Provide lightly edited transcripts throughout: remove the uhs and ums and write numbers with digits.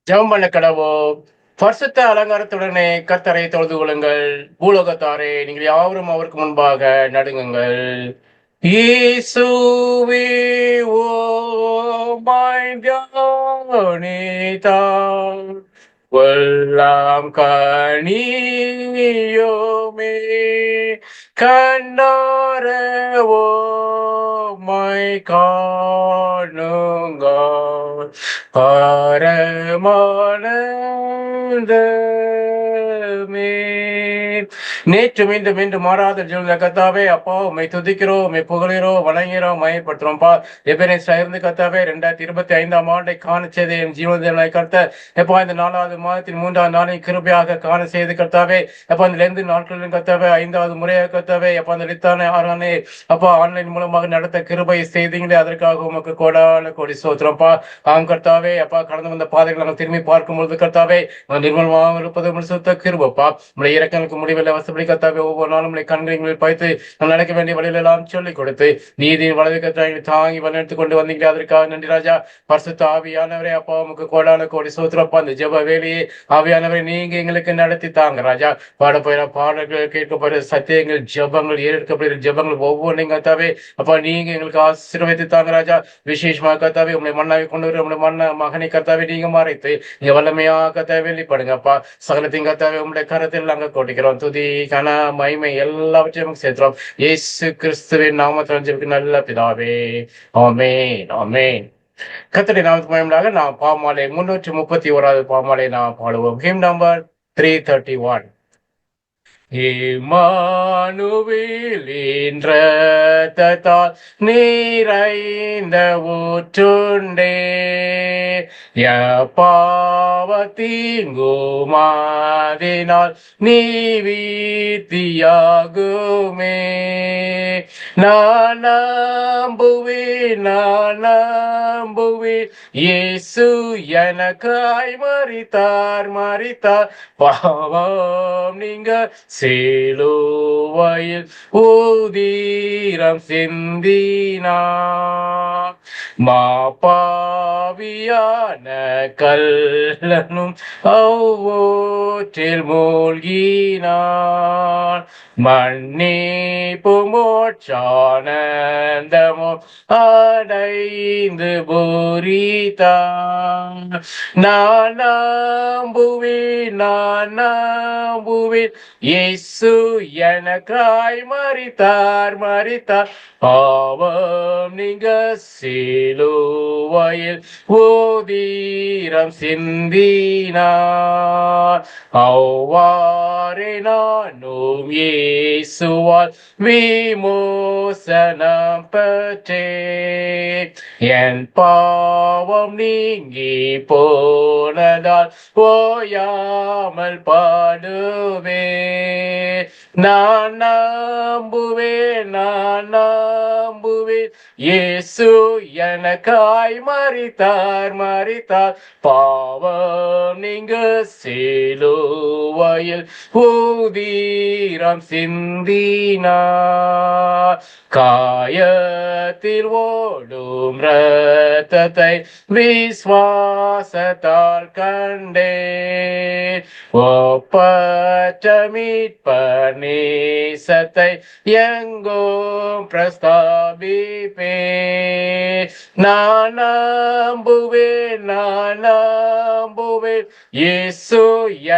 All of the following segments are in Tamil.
ஜெபம் பண்ண கடவோம். பரிசுத்த அலங்காரத்துடனே கர்த்தரை தொழுது கொள்ளுங்கள். பூலோகத்தாரே, நீங்கள் யாவரும் அவருக்கு முன்பாக நடுங்குங்கள். இயேசுவே ஓமாய் தியானித்தார் கொல்லாம் கனியோமே கண்டார ஓமை காணுங்கள் பரமானந்தமே. நேற்று மீண்டும் மீண்டும் மாறாத ஜீவன கத்தாவே, அப்பா உம்மை துதிக்கிறோம், உம்மை புகழுகிறோம், வணங்குகிறோம், மயப்படுத்துறோம்ப்பா. எபேனேசரா இருந்து கத்தாவே 2025 ஆண்டை காண செய்த என் ஜீவனை கர்த்த எப்பா இந்த 4வது மாதத்தின் 3வது நாளை கிருபையாக காண செய்து கர்த்தாவே, எப்பா இந்த 2 நாட்களிலும் கர்த்தாவே 5வது முறையாக கர்த்தாவே, எப்பா இந்த லித்தானே ஆரானே அப்பா ஆன்லைன் மூலமாக நடத்த கிருபை செய்தீங்களே, அதற்காக உமக்கு கோடான கோடி சோத்திரம்ப்பா. ஆம் கர்த்தாவே, அப்பா கடந்து வந்த பாதைகளை நாங்கள் திரும்பி பார்க்கும் பொழுது கர்த்தாவே நிர்மலமாக இருப்பது சுத்த கிருபப்பா. நம்முடைய இறக்கங்களுக்கு முடிவில் வசப்படி கர்த்தாவே, ஒவ்வொரு நாளும் நம்முடைய கண்களில் வைத்து நாம் நடக்க வேண்டிய வழியில் எல்லாம் சொல்லிக் கொடுத்து நீதியின் வலது கர்த்தாவை தாங்கி வழிநடத்தி கொண்டு வந்தீங்களே, அதற்காக நன்றி ராஜா. பரிசுத்த ஆவியானவரே அப்பா உமக்கு கோடான கோடி சோத்திரப்பா. இந்த ஜெப வேலையே ஆவியானவரை நீங்க எங்களுக்கு நடத்தி தாங்க ராஜா. பாட போயிற பாடல்கள், கேட்கப்படுற சத்தியங்கள், ஜெபங்கள், ஏற்கப்படுகிற ஜெபங்கள் ஒவ்வொன்றையும் கர்த்தாவே அப்பா நீங்க எங்களுக்கு ஆசீர்வதித்து தாங்க ராஜா. விசேஷமாக கர்த்தாவே உங்களை மண்ணாவை கொண்டு வர உங்களுடைய மகனை கர்த்தாவே நீங்க மறைத்து நீங்க வல்லமையாக கர்த்தாவே வெளிப்படுங்க அப்பா. சகலத்தையும் கர்த்தாவே உங்களுடைய கரத்தில் நாங்கள் கொட்டிக்கிறோம். துதி கன மகிமை எல்லாவற்றையும் சேர்க்கிறோம். இயேசு கிறிஸ்துவின் நாமத்தில் ஜெபிக்கிறோம் நல்ல பிதாவே. ஆமென், ஆமென். கர்த்தருடைய நாமத்துக்கு மகிமையாக நான் பாமாலை 331வது பாமாலை நான் பாடுவோம். Him number 331. இம்மானுவேல் என்ற இரத்தத்தால் நிறைந்த ஊற்றுண்டே பாவத்தீங்குமாதினால் நீவித்தியாகுமே. நான் நம்புவேன் இயேசு எனக்காய் மரித்தார் பாவம் நீங்க சிலுவையில் ஊதிரம் சிந்தினார். மாபாவியான கல்லனும் அவ்வூற்றில் மூழ்கினார். மன்னிப்பு மோட்சானந்தமோ அடைந்து பூரித்தார். நான் நம்புவேன் இயேசு எனக்காய் மரித்தார் பாவம் நீங்க சிலுவையில் ஊதிரம் சிந்தினார். அவ்வாறே நானும் இயேசுவால் விமோசனம் பெற்றேன். என் பாவம் நீங்கி போனதால் ஓயாமல் பாடுவேன். நான் நம்புவேன் இயேசு எனக்காய் மரித்தார் பாவம் நீங்க சிலுவையில் ஊதிரம் சிந்தினார். காயத்தில் ஓடும் இரத்தத்தை விசுவாசத்தால் கண்டேன். ஒப்பற்ற மீட்பர் நேசத்தை எங்கும் பிரஸ்தாபிப்பேன். நான் நம்புவேன் இயேசு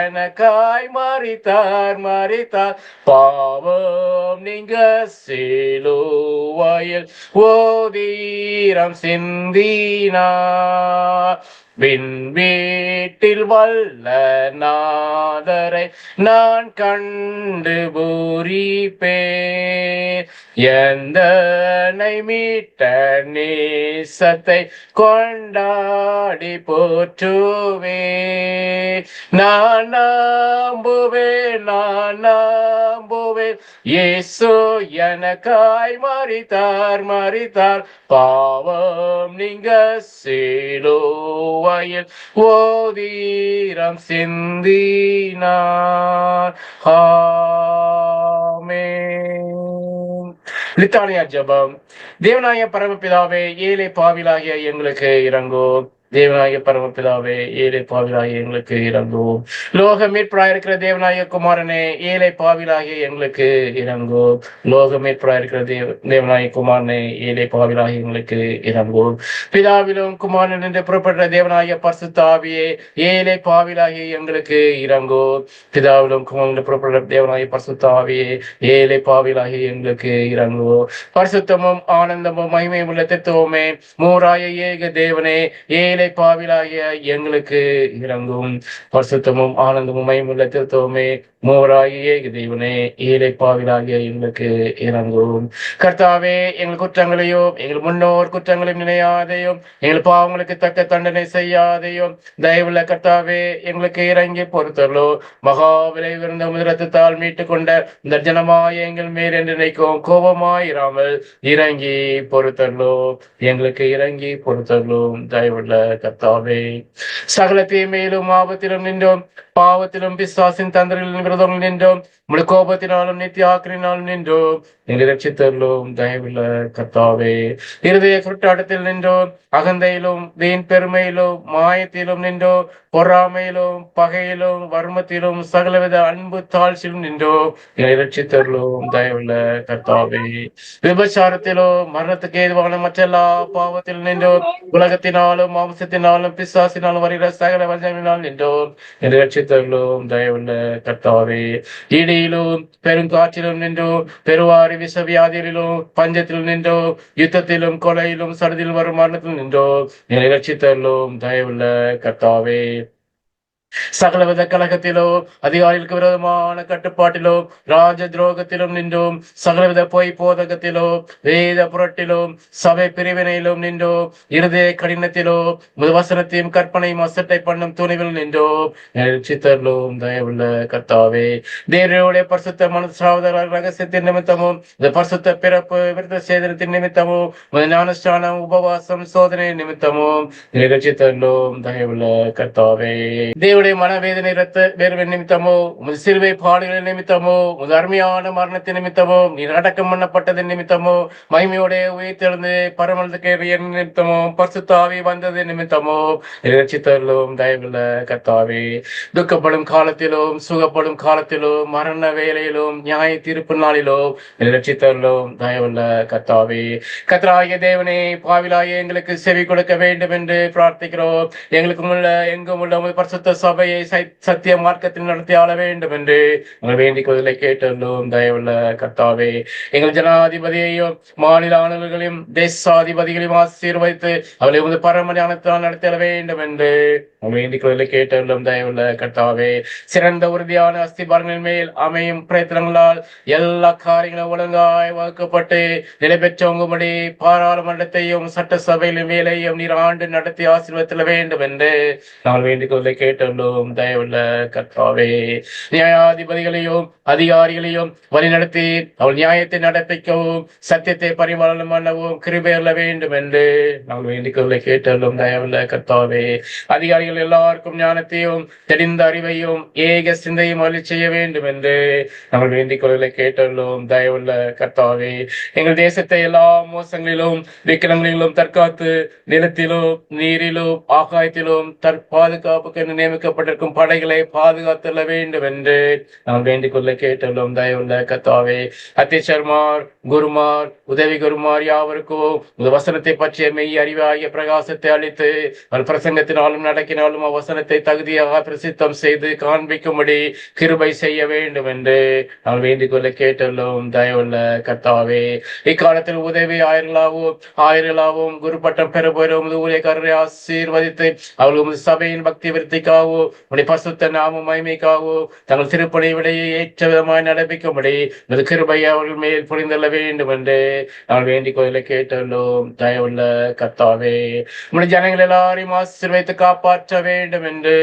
எனக்காய் மரித்தார் பாவம் நீங்க சிலுவையில் ஓதிரம் சிந்தினார். விண்வீட்டில் வல்ல நாதரை நான் கண்டு பூரிப்பேன். எந்தனை மீட்ட நேசத்தை கொண்டாடி போற்றுவேன். நான் நம்புவேன் இயேசு எனக்காய் மரித்தார் பாவம் நீங்க சிலுவையில் ஓதிரம் சிந்தினார். ஆமென். லித்தானியா ஜெபம். தேவனாய பரமபிதாவே, ஏழை பாவிலாகிய எங்களுக்கு இரங்கும். தேவனாகிய பரமபிதாவே, ஏழை பாவிலாகிய எங்களுக்கு இறங்குவோம். லோக மீட்பராயிருக்கிற தேவனாகிய குமாரனே, ஏழை பாவிலாகிய எங்களுக்கு இறங்குவோம். லோக மீட்பராயிருக்கிற தேவனாகிய குமாரனே, ஏழை பாவிலாகிய எங்களுக்கு இறங்குவோம். பிதாவிலும் குமாரன் என்று புறப்பட்ட தேவனாகிய பரிசுத்த ஆவியே, ஏழை பாவிலாகிய எங்களுக்கு இறங்குவோம். பிதாவிலும் குமாரன் புறப்பட்ட தேவனாகிய பரிசுத்த ஆவியே, ஏழை பாவிலாகிய எங்களுக்கு இறங்குவோம். பரிசுத்தமும் ஆனந்தமும் மகிமையும் உள்ள தத்துவமே, மூராய ஏக தேவனே, ஏழை பாவிலாகிய எங்களுக்கு இறங்கும். பரிசுத்தமும் ஆனந்தமும் மகிமையுள்ள தத்துவமே, மூராய ஏக தேவனே, ஏழை பாவிலாகிய எங்களுக்கு இறங்கும். கர்த்தாவே, எங்கள் குற்றங்களையும் எங்கள் முன்னோர் குற்றங்களையும் நினையாதையும் எங்கள் பாவங்களுக்கு தக்க தண்டனை செய்யாதையும் தயவுள்ள கர்த்தாவே, எங்களுக்கு இறங்கி பொறுத்தரலோ. மகா விலை உயர்ந்த முதலத்தால் மீட்டு கொண்ட தர்ஜனமாய் எங்கள் மேல் என்று நினைக்கும் கோபமாயிராமல் இறங்கி பொறுத்தரலோ. எங்களுக்கு இறங்கி பொறுத்தரலும் தயவுள்ள கர்த்தாவே. சகல தீமையிலும் ஆபத்திலும் நின்றோம், பாவத்திலும் பிசாசின் தந்திரங்களின் விரதங்கள் நின்றோம், முழு கோபத்தினாலும் நித்திய ஆக்கிரினாலும் நின்றோம். எங்களை ரட்சித்தரலும் தயவுள்ள கர்த்தாவே. இருதய குற்றாட்டத்தில் நின்றோம், அகந்தையிலும் வீண் பெருமையிலும் மாயத்திலும் நின்றோம், பொறாமையிலும் பகையிலும் வர்மத்திலும் சகலவித அன்பு தாழ்ச்சியிலும் நின்றோம். எங்களை ரட்சித்தரலும் தயவுள்ள கர்த்தாவே. விபச்சாரத்திலும் மரணத்துக்கு ஏதுவான மற்றெல்லா பாவத்திலும் நின்றோம், உலகத்தினாலும் மாம்சத்தினாலும் பிசாசினாலும் வருகிற சகல வஞ்சனையினால் நின்றோம். எங்களை ரட்சித்தரலும் தயவுள்ள கர்த்தாவே. இடியிலும் பெருங்காற்றிலும் நின்றோம், பெருவாரி விசவியாதியிலும் பஞ்சத்திலும் நின்றோம், யுத்தத்திலும் கொலையிலும் சடுதிலும் வரும் மரணத்திலும் நின்றோம். எங்களை ரட்சித்தரலும் தயவுள்ள கர்த்தாவே. சகலவித கழகத்திலோ அதிகாரிகளுக்கு விரோதமான கட்டுப்பாட்டிலோ ராஜ துரோகத்திலும் நின்றோம், சகலவித பொய் போதகத்திலோ வேத புரட்டிலும் சபை பிரிவினையிலும் நின்றோம், இருதய கடினத்திலோ வசனத்தையும் கற்பனையும் அசட்டை பண்ணும் துணிவில் நின்றோம். சித்தர்களும் தயவுள்ள கர்த்தாவே. தேவனுடைய பரிசுத்த மனசாவத ரகசியத்தின் நிமித்தமும் இந்த பரிசுத்த பிறப்பு விருத்த சேதனத்தின் நிமித்தமும் ஞானஸ்தானம் உபவாசம் சோதனை நிமித்தமும் சித்தர்களும் தயவுள்ள கர்த்தாவே. தேவ மனவேதனை ரத்த வேர்வை நிமித்தமோ சிலுவை பாடுகளின் நிமித்தமோ அருமையான மரணத்தின் நிமித்தமோ நீர் அடக்கம் பண்ணப்பட்டதன் நிமித்தமோ மகிமையோட உயிர்த்தெழுந்து பரமளத்துக்கு நிமித்தமோ பரிசுத்த ஆவி வந்தது நிமித்தமோ ரட்சித்தருளும் தயவுள்ள கர்த்தாவே. துக்கப்படும் காலத்திலும் சுகப்படும் காலத்திலும் மரண வேலையிலும் நியாய தீர்ப்பு நாளிலும் ரட்சித்தருளும் தயவுள்ள கர்த்தாவே. கர்த்தராகிய தேவனே, பாவிலாகிய எங்களுக்கு செவி கொடுக்க வேண்டும் என்று பிரார்த்திக்கிறோம். எங்களுக்கு உள்ள எங்கும் உள்ள பரிசுத்த சபையை சத்திய மார்க்கத்தில் நடத்தி ஆள வேண்டும் என்று உங்கள் வேண்டிக் கொள்வதை கேட்டுள்ளோம் தயவுள்ள கர்த்தாவே. எங்கள் ஜனாதிபதியையும் மாநில ஆளுநர்களையும் தேசாதிபதிகளையும் ஆசீர்வதித்து அவளை உமது பரம ஞானத்தால் நடத்திட வேண்டும் என்று வேண்டிக் கொள்வதை கேட்டுள்ளோம் தயவுள்ள கர்த்தாவே. சிறந்த உறுதியான அஸ்திபாரங்களின் மேல் அமையும் பிரயத்தனங்களால் எல்லா காரியங்களும் ஒழுங்காய் வகுக்கப்பட்டு நிலை பெற்றவங்கும்படி பாராளுமன்றத்தையும் சட்டசபையிலும் வேலையும் நீர் ஆண்டு நடத்தி ஆசீர்வதித்திட வேண்டும் என்று நாங்கள் வேண்டிக் கொள்வதை கேட்டுள்ளோம் தயவுள்ள கர்த்தாவே. நியாயாதிபதிகளையும் அதிகாரிகளையும் வழி நடத்தி அவள் நியாயத்தை நடப்பிக்கவும் சத்தியத்தை பரிமாணம் பண்ணவும் கிருபையல்ல வேண்டும் என்று நாங்கள் வேண்டிக் கொள்வதை கேட்டுள்ளோம் தயவுள்ள கர்த்தாவே. அதிகாரிகள் எல்லாருக்கும் ஞானத்தையும் தெரிந்த அறிவையும் ஏக சிந்தையும் அருளி செய்ய வேண்டும் என்று நாங்கள் வேண்டிக் கொள்வதை கேட்டுள்ளோம் தயவுள்ள கர்த்தாவே. எங்கள் தேசத்தை எல்லா மோசங்களிலும் விக்கிரங்களிலும் தற்காத்து நிலத்திலும் நீரிலும் ஆகாயத்திலும் பாதுகாப்புக்கு நியமிக்கப்பட்டிருக்கும் படைகளை பாதுகாத்துள்ள வேண்டும் என்று நாங்கள் வேண்டிக் கொள்ள கேட்டுள்ளோம் தயவுள்ள கர்த்தாவே. அத்தியட்சர்மார் குருமார் உதவி குருமார் யாவருக்கும் வசனத்தை பற்றிய மெய் அறிவாகிய பிரகாசத்தை அளித்து பிரசங்கத்தினாலும் நடக்கினாலும் வசனத்தை தகுதியாக பிரசித்தம் செய்து காண்பிக்கும்படி கிருபை செய்ய வேண்டும் என்று நாங்கள் வேண்டிக் கொள்ள கேட்டுள்ளோம் தயவுள்ள கர்த்தாவே. இக்காலத்தில் உதவி ஆயிரங்களாகவும் குரு பட்டம் பெறுபவரும் ஊழியக்காரரை ஆசீர்வதித்து அவர்கள் சபையின் பக்தி விருத்திக்காகவோ உடைய பரிசுத்த நாம மகிமைக்காகவோ தங்கள் திருப்பணி விடையை ஏற்ற விதமாய் நடப்பிக்கும்படி கிருபை அவர்கள் மேல் புரிந்துள்ள வேண்டும் என்று நாங்கள் வேண்டிக் கொள்ள கேட்டுள்ளோம் தயவுள்ள கர்த்தாவே. உடைய ஜனங்கள் எல்லாரையும் ஆசீர்வதித்து காப்பாற்ற காப்பாற்ற வேண்டும் என்று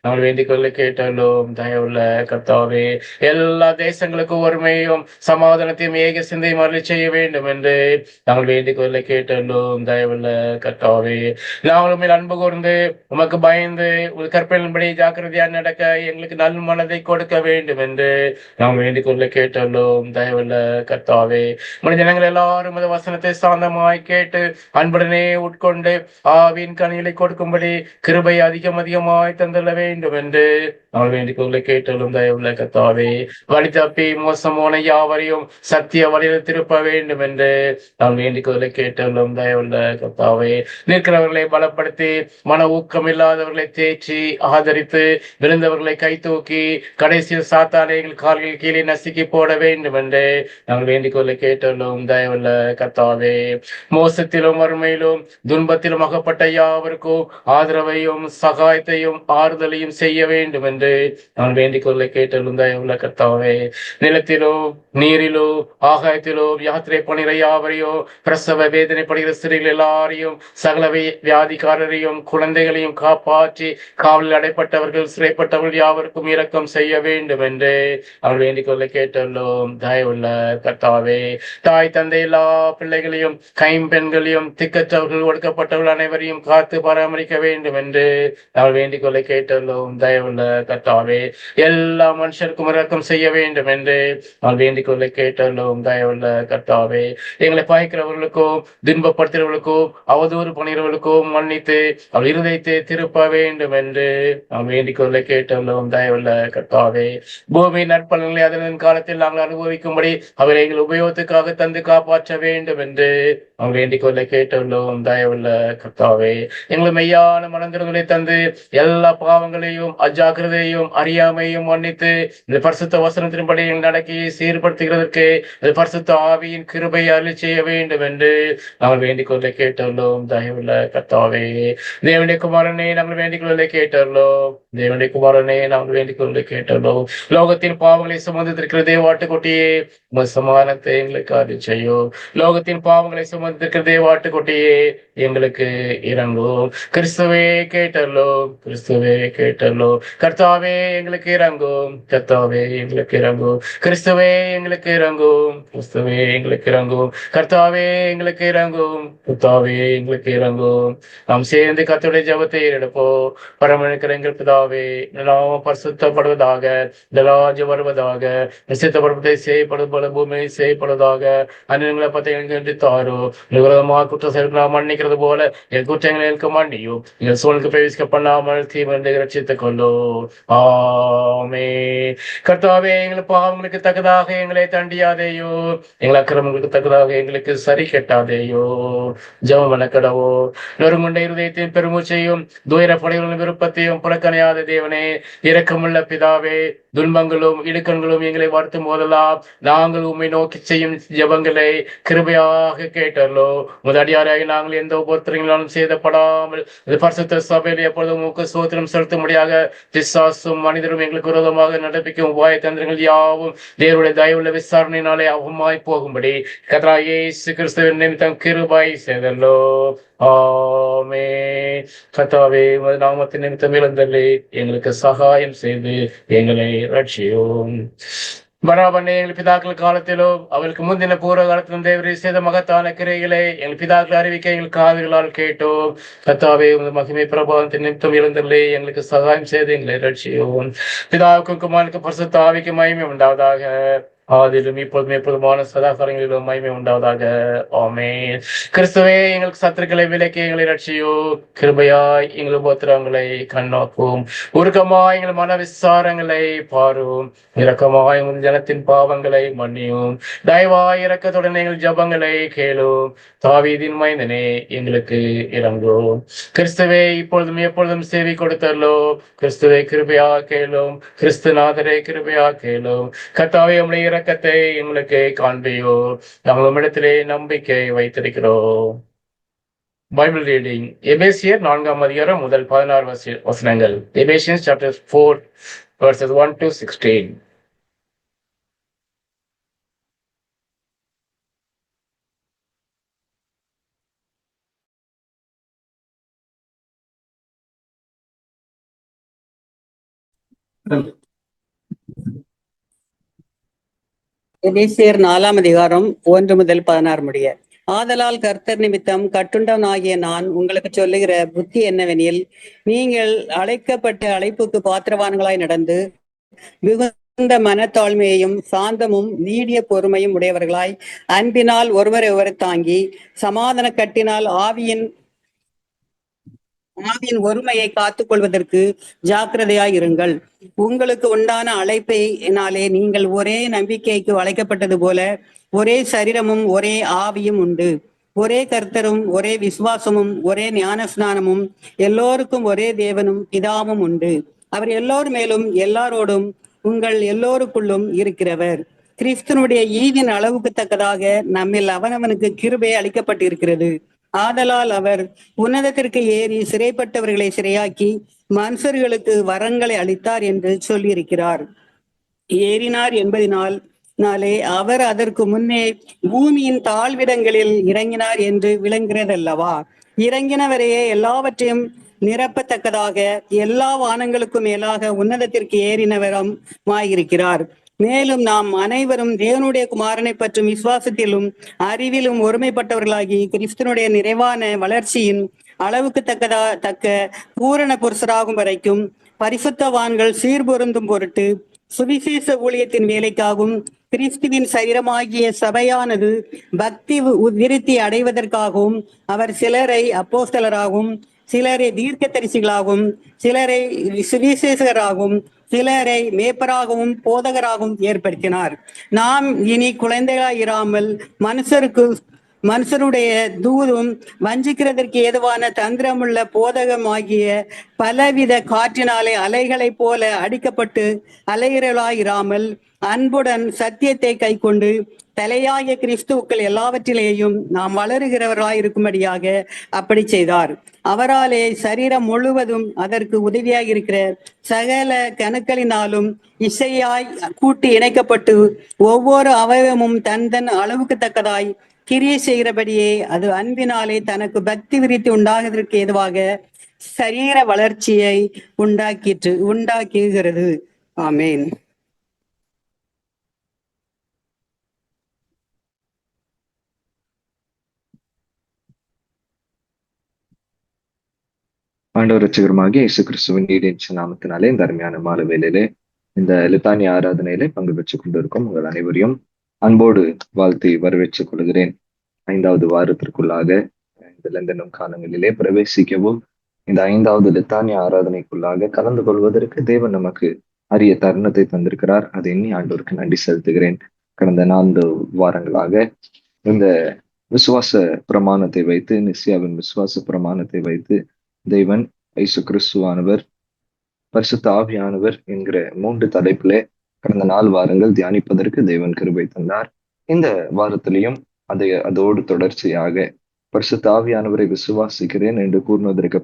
நாங்கள் வேண்டிக் கொள்ள கேட்டோம். தயவுள்ள கர்த்தாவே, எல்லா தேசங்களுக்கும் ஒருமையும் சமாதானத்தையும் ஏக சிந்தையும் அருளி செய்ய வேண்டும் என்று நாங்கள் வேண்டிக் கொள்ள கேட்டோம். தயவுள்ள கர்த்தாவே, நாங்களும் மேல் அன்பு கூர்ந்து உமக்கு பயந்து உங்கள் கற்பனையின்படி ஜாக்கிரதையாக நடக்க எங்களுக்கு நல் மனதை கொடுக்க வேண்டும் என்று நாம் வேண்டிக் கொள்ள கேட்டோம். தயவுள்ள கர்த்தாவே, மனித ஜனங்கள் எல்லாரும் இந்த வசனத்தை சாந்தமாய் கேட்டு அன்புடனே உட்கொண்டு ஆவின் கனிகளை கொடுக்கும்படி கிருபை அதிகம் அதிகமாய் தந்துள்ள வேண்டும் என்று நாங்கள் வேண்டிக் கொள்ள கேட்டோம். தயவுள்ள கர்த்தாவே, வழி தப்பி மோசமான யாவரையும் சத்திய வழியில் திருப்ப வேண்டும் என்று நாம் வேண்டிக் கொள்ள கேட்டோம். தயவுள்ள கர்த்தாவே, நிற்கிறவர்களை பலப்படுத்தி மன ஊக்கம் இல்லாதவர்களை தேற்றி ஆதரித்து விழுந்தவர்களை கை தூக்கி கடைசியில் சாத்தானை எங்கள் கால்கள் கீழே நசுக்கி போட வேண்டும் என்று நாங்கள் வேண்டிக் கொள்ள கேட்டோம். தயவுள்ள கர்த்தாவே, மோசத்திலும் வறுமையிலும் துன்பத்திலும் அகப்பட்ட யாவருக்கும் ஆதரவையும் சகாயத்தையும் ஆறுதலையும் செய்ய வேண்டும் என்று நான் வேண்டிக் கொள்ள கேட்டோம். தயவுள்ள கர்த்தாவே, நிலத்திலோ நீரிலோ ஆகாயத்திலோ யாத்திரை பணிகிற யாவரையோ பிரசவ வேதனைப்படுகிற ஸ்திரீகள் எல்லாரையும் சகல வியாதிக்காரரையும் குழந்தைகளையும் காப்பாற்றி காவலில் அடைப்பட்டவர்கள் சிறைப்பட்டவர்கள் யாவருக்கும் இரக்கம் செய்ய வேண்டும் என்று அவள் வேண்டிக் கொள்ள கேட்டுள்ளோம். தயவுள்ள கர்த்தாவே, தாய் தந்தை எல்லா பிள்ளைகளையும் கைம்பெண்களையும் திக்கற்றவர்கள் ஒடுக்கப்பட்டவர்கள் அனைவரையும் காத்து பராமரிக்க வேண்டும் என்று அவள் வேண்டிக் கொள்ள கேட்டுள்ளோம். தயவுள்ள கர்த்தாவே, எல்லா மனுஷருக்கும் இரக்கம் செய்ய வேண்டும் என்று அவள் வேண்டிக் கொள்ள கேட்டுள்ளோம். தயவுள்ள கர்த்தாவே, எங்களை பாய்க்கிறவர்களுக்கும் துன்பப்படுத்துகிறவர்களுக்கும் அவதூறு பணிகிறவர்களுக்கும் மன்னித்து அவள் இருதயத்தை திருப்ப வேண்டும் என்று நாம் வேண்டிக் கொள்ள கேட்டுள்ளோம். தயவுள்ள கர்த்தாவே, பூமி நற்பலன்களை அதன் காலத்தில் நாங்கள் அனுபவிக்கும்படி அவரை எங்கள் உபயோகத்துக்காக தந்து காப்பாற்ற வேண்டும் என்று நாம் வேண்டிக் கொள்ள கேட்டுள்ளோம். தயவுள்ள கர்த்தாவே, எங்களை மெய்யான மனந்திரங்களை தந்து எல்லா பாவங்களையும் அஜாக்கிரதையும் அறியாமையும் மன்னித்து இந்த பரிசுத்த வசனத்தின்படி நடக்கி சீர்படுத்துகிறதற்கு பரிசுத்த ஆவியின் கிருபை அருளி செய்ய வேண்டும் என்று நாங்கள் வேண்டிக் கொள்ள கேட்டுள்ளோம். தயவுள்ள கர்த்தாவே, தேவனுடைய குமாரனே நாங்கள் வேண்டிக் கொள்ள கேட்டுள்ளோம். தேவனுடைய குமாரனே நாங்கள் வேண்டிக் கொள்ள கேட்டுள்ளோம். லோகத்தின் பாவங்களை சுமந்திருக்கிற தேவாட்டுக்குட்டியே, சமாதானத்தை எங்களுக்கு அருளி செய்யும். லோகத்தின் பாவங்களை சுமந்திருக்கிற தேவாட்டுக்குட்டியே, எங்களுக்கு இறங்கும். கிறிஸ்துவே கேட்டல்லோம், கிறிஸ்துவே கேட்டல்லோம். கர்த்தாவே எங்களுக்கு இறங்கும், கர்த்தாவே எங்களுக்கு இறங்கும். கிறிஸ்துவே எங்களுக்கு இறங்கும், கிறிஸ்துவே எங்களுக்கு இறங்கும். கர்த்தாவே எங்களுக்கு இறங்கும், கர்த்தாவே எங்களுக்கு இறங்கும். நாம் சேர்ந்து கர்த்தருடைய ஜெபத்தை எடுப்போம். பரமனுக்கிற எங்கள் பிதாவே, நாமம் பரிசுத்தப்படுவதாக, இந்த ராஜ்யம் வருவதாக, நிச்சயப்படுவதை செய்யப்படுவது போல பூமி செய்யப்படுவதாக. அந்நியங்களை பற்றி எங்களுக்கு தாரோ, விரோதமாக குற்றம் செயல்களாக மன்னிக்கிறது போல என் குற்றங்களை இருக்க மன்னியும். எங்கள் சூழலுக்கு பிரவேசிக்க பண்ணாமல் தீமண்டை ரட்சித்துக் கொள்ளோ. ஆமே. கர்த்தாவே, எங்கள் பாவங்களுக்கு தக்கதாக எங்களை தண்டியாதேயோ, எங்கள் அக்கிரமங்களுக்கு தக்கதாக எங்களுக்கு சரி கெட்டாதேயோ. ஜெபம் வணக்கடவோ. நொறுங்குண்ட இருதயத்தையும் பெருமூச்சையும் துயரப்படைகளின் விருப்பத்தையும் புறக்கணையாத தேவனே, இரக்கமுள்ள பிதாவே, துன்பங்களும் இடுக்கண்களும் எங்களை வருத்தும் போதெல்லாம் நாங்கள் உம்மை நோக்கி செய்யும் ஜெபங்களை கிருபையாக கேட்டல்லோ. முதடியாராக நாங்கள் எந்த ஒவ்வொருத்தரையும் சேதப்படாமல் பரிசுத்த சபையில் எப்பொழுதும் உமக்கு ஸ்தோத்திரம் செலுத்தும்படியாக பிசாசும் மனிதரும் எங்களுக்கு விரோதமாக நடப்பிக்கும் உபாய தந்திரங்கள் யாவும் தேவனுடைய தயவுள்ள விசாரணையினாலே அவமாய் போகும்படி கர்த்தராகிய இயேசு கிறிஸ்துவின் நிமித்தம் கிருபை செய்தல்லோ. ஆமே. கர்த்தாவே, உமது நாமத்தின் நிமித்தம் இழந்தல்லே எங்களுக்கு சகாயம் செய்து எங்களை ரட்சியும். பராபரனே, எங்கள் பிதாக்கள் காலத்திலும் அவளுக்கு முந்தின பூர்வ காலத்திலும் தேவரை செய்த மகத்தான கிரைகளை எங்கள் பிதாக்கள் அறிவிக்க எங்கள் காதுகளால் கேட்டோம். கர்த்தாவே, உமது மகிமை பிரபாவத்தின் நிமித்தம் இழந்தல்லே எங்களுக்கு சகாயம் செய்து எங்களை ரட்சியும். பிதாவுக்கும் குமாரனுக்கும் பரிசுத்த ஆவிக்கும் மகிமை உண்டாவதாக. ஆதிலும் இப்பொழுதும் எப்பொழுதுமான சதாகாரங்களிலும் மகிமை உண்டாவதாக. ஆமென். கிறிஸ்துவே, எங்களுக்கு சத்துருக்களை விலக்கி எங்களை ரட்சியோ. கிருபையாய் எங்கள் உபத்திரங்களை கண்ணோக்கும். உருக்கமாய் எங்கள் மன விசாரங்களை பாரும். இரக்கமாய் உங்கள் ஜனத்தின் பாவங்களை மன்னியும். தயவாய் இரக்கத்துடன் எங்கள் ஜபங்களை கேளும். தாவீதின் மைந்தனே, எங்களுக்கு இறங்கும். கிறிஸ்துவே, இப்பொழுதும் எப்பொழுதும் சேவை கொடுத்தல்லோ. கிறிஸ்துவை கிருபையா கேளும். கிறிஸ்துநாதரை கிருபையா கேளும். கர்த்தாவே, உம்முடைய இரக்கத்தை எங்களுக்கு காண்பியோ. நாங்கள் உம்மிடத்திலே நம்பிக்கை வைத்திருக்கிறோம். Bible reading. எபேசியர் 4ஆம் அதிகாரம் முதல் 16 வசனங்கள். Ephesians chapter 4 verses 1 to 16. எபேசியர் 4ஆம் அதிகாரம் 1 முதல் 16 முடிய. ஆதலால் கர்த்தர் நிமித்தம் கட்டுண்டவன் ஆகிய நான் உங்களுக்கு சொல்லுகிற புத்தி என்னவெனில், நீங்கள் அழைக்கப்பட்ட அழைப்புக்கு பாத்திரவான்களாய் நடந்து மிகுந்த மனத்தாழ்மையையும் சாந்தமும் நீடிய பொறுமையும் உடையவர்களாய் அன்பினால் ஒருவரை ஒருவர் தாங்கி சமாதான கட்டினால் ஆவியின் ஒருமையை காத்துக் கொள்வதற்கு ஜாக்கிரதையாய் இருங்கள். உங்களுக்கு உண்டான அழைப்பினாலே நீங்கள் ஒரே நம்பிக்கைக்கு அழைக்கப்பட்டது போல ஒரே சரீரமும் ஒரே ஆவியும் உண்டு. ஒரே கர்த்தரும் ஒரே விசுவாசமும் ஒரே ஞானஸ்நானமும் எல்லோருக்கும் ஒரே தேவனும் பிதாவும் உண்டு. அவர் எல்லோர் மேலும் எல்லாரோடும் உங்கள் எல்லோருக்குள்ளும் இருக்கிறவர். கிறிஸ்துவனுடைய ஈவின் அளவுக்கு தக்கதாக நம்மில் அவனவனுக்கு கிருபை அளிக்கப்பட்டிருக்கிறது. ஆதலால் அவர் உன்னதத்திற்கு ஏறி சிறைப்பட்டவர்களை சிறையாக்கி மனுஷர்களுக்கு வரங்களை அளித்தார் என்று சொல்லியிருக்கிறார். ஏறினார் என்பதினாலே அவர் அதற்கு முன்னே பூமியின் தாழ்விடங்களில் இறங்கினார் என்று விளங்குகிறதல்லவா. இறங்கினவரையே எல்லாவற்றையும் நிரப்பத்தக்கதாக எல்லா வானங்களுக்கும் மேலாக உன்னதத்திற்கு ஏறினவரமாயிருக்கிறார். மேலும் நாம் அனைவரும் தேவனுடைய குமாரனை பற்றும் விசுவாசத்திலும் அறிவிலும் ஒருமைப்பட்டவர்களாகி கிறிஸ்துவனுடைய நிறைவான வளர்ச்சியின் அளவுக்கு தக்க பூரண புருஷராகும் வரைக்கும் பரிசுத்தவான்கள் சீர்பொருந்தும் பொருட்டு சுவிசேஷ ஊழியத்தின் வேலைக்காகவும் கிறிஸ்துவின் சரீரமாகிய சபையானது பக்தி விருத்தி அடைவதற்காகவும் அவர் சிலரை அப்போஸ்தலராகவும் சிலரை தீர்க்க தரிசிகளாகவும் சிலரை சுவிசேஷகராகவும் சிலரை மேய்ப்பராகவும் போதகராகவும் ஏற்படுத்தினார். நாம் இனி குழந்தைகளாயிராமல் மனுஷருடைய தூதும் வஞ்சிக்கிறதற்கு ஏதுவான தந்திரமுள்ள போதகமாகிய பலவித காற்றினாலே அலைகளைப் போல அடிக்கப்பட்டு அலைகிறளாயிராமல் அன்புடன் சத்தியத்தை கை கொண்டு தலையாகிய கிறிஸ்துவுக்கள் எல்லாவற்றிலேயும் நாம் வளருகிறவர்களாயிருக்கும்படியாக அப்படி செய்தார். அவராலே சரீரம் முழுவதும் அதற்கு உதவியாக இருக்கிற சகல கணுக்களினாலும் இசையாய் கூட்டி இணைக்கப்பட்டு ஒவ்வொரு அவயவமும் தன் தன் அளவுக்கு தக்கதாய் கிரியை செய்கிறபடியே அது அன்பினாலே தனக்கு பக்தி விருத்தி உண்டாகுவதற்கு ஏதுவாக சரீர வளர்ச்சியை உண்டாக்குகிறது. ஆமேன். ஆண்டவர் ரட்சகருமாகிய இயேசு கிறிஸ்துவின் ஈடின் நாமத்தினாலே இந்த அருமையான மாலை வேளையிலே இந்த லித்தானிய ஆராதனையிலே பங்கு பெற்றுக் கொண்டிருக்கும் உங்கள் அனைவரையும் அன்போடு வாழ்த்தி வரவேற்றுக் கொள்கிறேன். 5வது வாரத்திற்குள்ளாக இந்த லண்டனும் காலங்களிலே பிரவேசிக்கவும் இந்த 5வது லித்தானிய ஆராதனைக்குள்ளாக கலந்து கொள்வதற்கு தேவன் நமக்கு அரிய தருணத்தை தந்திருக்கிறார். அதை எண்ணி ஆண்டவருக்கு நன்றி செலுத்துகிறேன். கடந்த 4 வாரங்களாக இந்த விசுவாச பிரமாணத்தை வைத்து, நிசியாவின் விசுவாச பிரமாணத்தை வைத்து தேவன் இயேசு கிறிஸ்துவானவர் பரிசுத்த ஆவியானவர் என்கிற 3 தலைப்பிலே கடந்த 4 வாரங்கள் தியானிப்பதற்கு தேவன் கிருபை தந்தார். இந்த வாரத்திலையும் அதோடு தொடர்ச்சியாக பரிசுத்த ஆவியானவரை விசுவாசிக்கிறேன் என்று கூறினதற்கு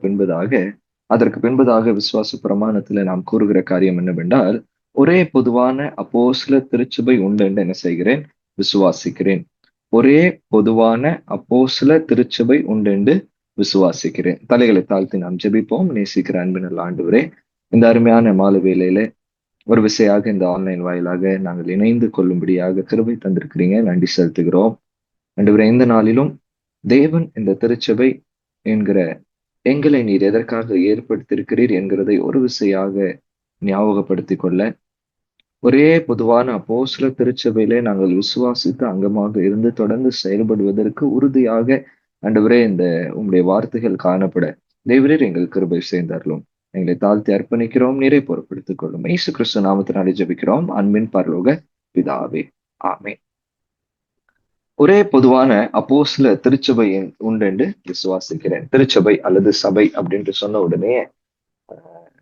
பின்பதாக விசுவாச பிரமாணத்துல நாம் கூறுகிற காரியம் என்னவென்றால், ஒரே பொதுவான அப்போஸ்தல திருச்சபை உண்டு என்று என்ன செய்கிறேன்? விசுவாசிக்கிறேன். ஒரே பொதுவான அப்போஸ்தல திருச்சபை உண்டு என்று விசுவாசிக்கிறேன். தலைகளை தாழ்த்தி நாம் ஜெபிப்போம். நேசிக்கிற அன்பின் ஆண்டவரே, இந்த அருமையான மாலை வேளையில ஒரு விசையாக இந்த ஆன்லைன் வாயிலாக நாங்கள் இணைந்து கொள்ளும்படியாக கிருபை தந்திருக்கிறீங்க. நன்றி செலுத்துகிறோம். ஆண்டவரே, இந்த நாளிலும் தேவன் இந்த திருச்சபை என்கிற எங்களை நீர் எதற்காக ஏற்படுத்தியிருக்கிறீர் என்கிறதை ஒரு விசையாக ஞாபகப்படுத்திக் கொள்ள, ஒரே பொதுவான அப்போஸ்தல திருச்சபையிலே நாங்கள் விசுவாசித்து அங்கமாக இருந்து தொடர்ந்து செயல்படுவதற்கு உறுதியாக ஆண்டவரே இந்த உங்களுடைய வார்த்தைகள் காணப்பட தேவரீர் எங்கள் கிருபை செய்தார்களும் எங்களை தாழ்த்தி அர்ப்பணிக்கிறோம். நீரை பொறுப்படுத்திக் கொள்ளும். இயேசு கிறிஸ்து நாமத்தினாலே ஜெபிக்கிறோம், அன்பின் பரலோக பிதாவே, ஆமென். ஒரே பொதுவான அப்போஸ்தல திருச்சபை உண்டு என்று விசுவாசிக்கிறேன். திருச்சபை அல்லது சபை அப்படின்ட்டு சொன்ன உடனே